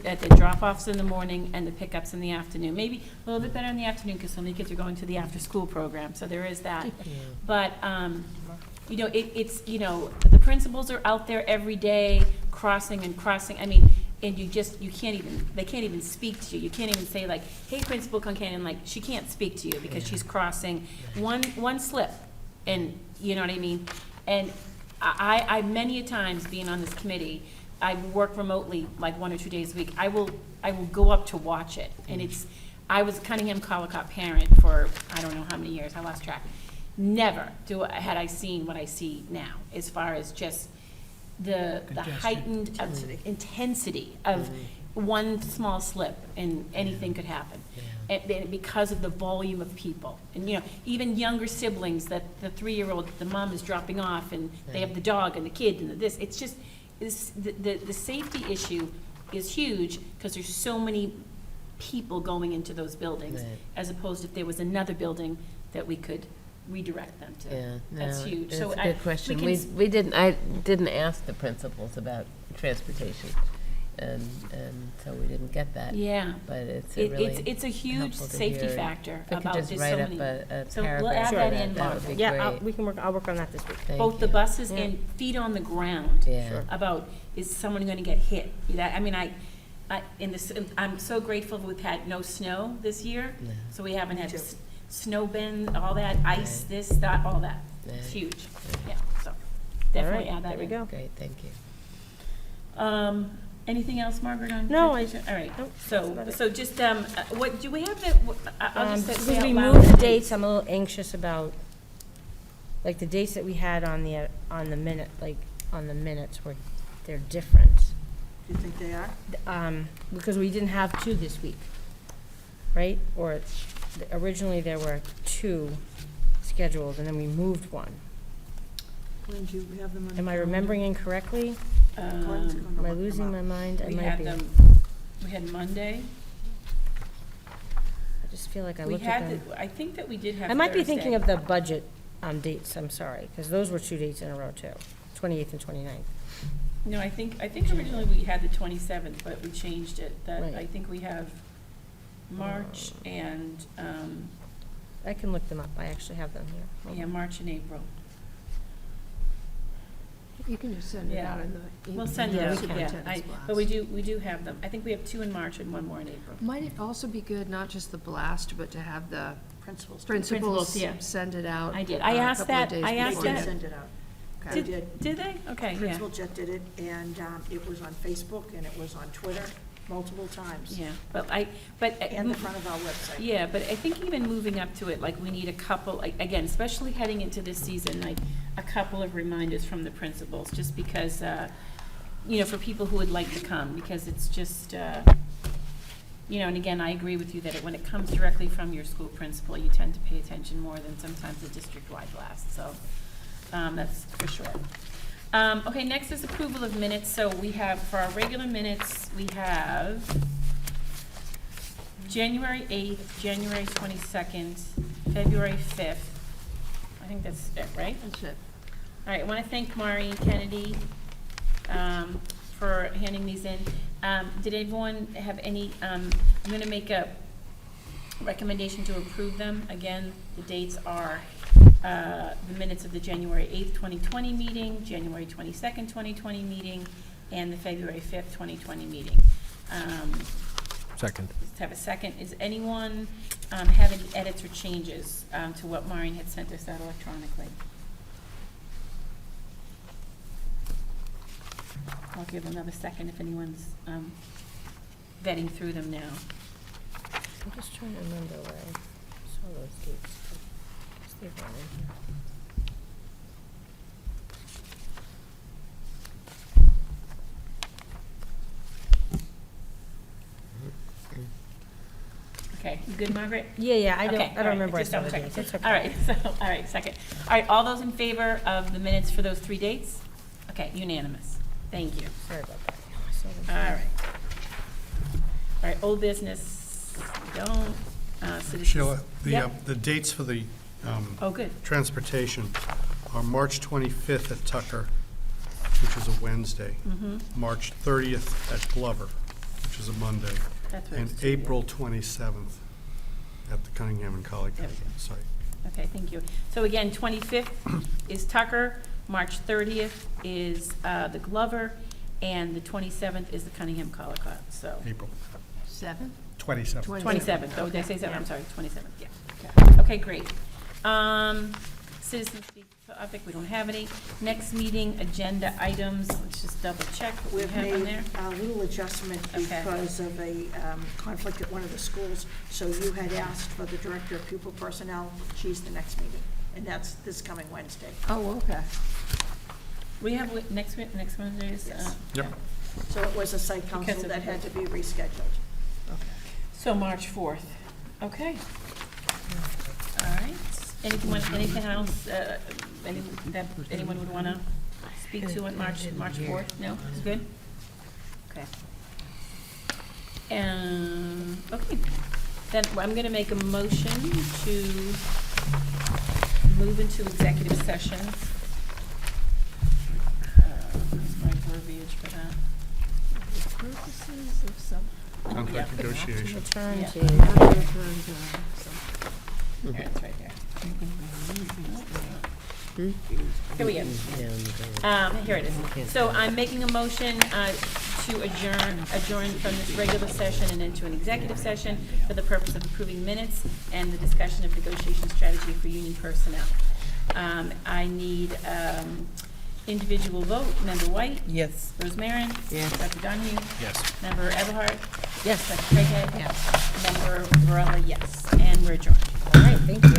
at the drop-offs in the morning and the pickups in the afternoon. Maybe a little bit better in the afternoon because so many kids are going to the after-school program, so there is that. But, it's, the principals are out there every day crossing. I mean, and you can't even, they can't even speak to you. You can't even say like, hey, Principal Concannon, like, she can't speak to you because she's crossing one slip, and, you know what I mean? And I many a times, being on this committee, I work remotely like 1 or 2 days a week. I will go up to watch it, and I was a Cunningham-Collicott parent for, I don't know how many years, I lost track. Never had I seen what I see now, as far as just the heightened intensity of one small slip, and anything could happen. And because of the volume of people. And, you know, even younger siblings, that the 3-year-old, the mom is dropping off, and they have the dog and the kid and this. It's just, the safety issue is huge, because there's so many people going into those buildings, as opposed if there was another building that we could redirect them to.
Yeah,
That's
no,
huge.
It's
So
a good question. I didn't ask the principals about transportation, and so we didn't get that.
Yeah.
But it's a really
It's a huge
helpful to
safety
hear.
factor
If we could
about
just
this
write
so
up
many.
a
So we'll
paragraph
add
for
that
that,
in,
that would
Barbara.
be
Yeah,
great.
I'll work on that this week.
Thank
Both the
you.
buses
Yeah.
and feet on the ground.
Yeah. Sure.
About, is someone gonna get hit? I mean, I'm so grateful we've had no snow this year,
Yeah.
so we haven't had
too.
snow bend, all that, ice, this, that, all that. It's
Right.
huge, yeah, so definitely add that
there we
in.
go.
Great, thank you.
Anything else, Margaret, on?
No,
transportation? All right,
nope, that's about it.
so just, what, do we have the, I'll just say
Because
out
we
loud
moved the
dates.
dates, I'm a little anxious about, like, the dates that we had on the minutes were, they're different.
Do you think they are?
Because we didn't have 2 this week, right? Or originally there were 2 scheduled, and then we moved 1.
When do you have them on?
Am I remembering incorrectly?
Glenn's gonna
Am I
look them
losing
up.
my mind? I
We
might
had
be.
them, we had Monday.
I just feel like I
We
looked at
had,
them.
I think that we did have
I might be thinking
Thursday.
of the budget dates, I'm sorry, because those were 2 dates in a row, too, 28th and 29th.
No, I think originally we had the 27th, but we changed it. That,
Right.
I think we have March and,
I can look them up, I actually have them here. Hold
yeah,
on.
March and April.
You can just send it
Yeah.
out in the.
We'll send
Yeah,
it out,
we can.
yeah.
Superintendent's blast.
But we do have them. I think we have 2 in March and 1 more in April.
Might it also be good, not just the blast, but to have the
Principals.
principals
yeah.
send it out?
I did. I asked
a couple of
that.
days
I
They
asked
before
did
the-
that.
send it out. They did.
Did they? Okay, yeah.
Principal Jet did it, and it was on Facebook, and it was on Twitter, multiple times.
Yeah, but
And the front of our website.
Yeah, but I think even moving up to it, like, we need a couple, like, again, especially heading into this season, like, a couple of reminders from the principals, just because, you know, for people who would like to come, because it's just, you know, and again, I agree with you that when it comes directly from your school principal, you tend to pay attention more than sometimes the district-wide blast, so, that's for sure. Okay, next is approval of minutes. So we have, for our regular minutes, we have January 8th, January 22nd, February 5th. I think that's it, right?
That's it.
All right, I want to thank Maureen Kennedy for handing these in. Did anyone have any, I'm going to make a recommendation to approve them. Again, the dates are the minutes of the January 8th, 2020 meeting, January 22nd, 2020 meeting, and the February 5th, 2020 meeting.
Second.
Let's have a second. Is anyone have any edits or changes to what Maureen had sent us out electronically? I'll give another second if anyone's vetting through them now.
I'm just trying to remember where I saw those dates. I guess they weren't in here.
Okay, you good, Margaret?
Yeah, I
Okay,
don't
all right,
remember where I
just
saw the
double
dates.
checking.
It's okay.
All right, so, all right, second. All right, all those in favor of the minutes for those 3 dates? Okay, unanimous. Thank you.
Sorry about that. I saw them.
All right. All right, old business, don't, citizens.
Sheila,
Yep.
the dates for the
Oh, good.
transportation are March 25th at Tucker, which is a Wednesday, March 30th at Glover, which is a Monday,
That's what I
and
was doing.
April 27th at the Cunningham and Colleague
There we go.
site.
Okay, thank you. So again, 25th is Tucker, March 30th is the Glover, and the 27th is the Cunningham Collicott, so.
April
7?
27th.
27th, oh, did I say 7? I'm sorry, 27th, yeah. Okay, great. Citizen speak topic, we don't have any. Next meeting, agenda items, let's just double check what we
We've
have on
made
there.
a little adjustment
Okay.
because of a conflict at one of the schools. So you had asked for the Director of Pupil Personnel. She's the next meeting, and that's this coming Wednesday.
Oh, okay.
We have, next Wednesday is,
Yes.
Yep.
So it was a site
Because
council
of-
that had to be rescheduled.
so March 4th, okay. All right, anything else, that anyone would want to speak to on March 4th? No, it's good? Okay. Okay, then I'm going to make a motion to move into executive session. Where's my verbiage for that?
Purposes of some.
Contract negotiation.
Return
Yeah.
to.
Here, it's right there. Here we go. Here it is. So I'm making a motion to adjourn from this regular session and into an executive session for the purpose of approving minutes and the discussion of negotiation strategy for union personnel. I need individual vote. Member White?
Yes.
Rose Marin?
Yes.
Dr. Donahue?
Yes.
Member Everhart?
Yes.
Dr. Craighead? Yes. Member Varela, yes. And we're adjourned.
All right, thank you.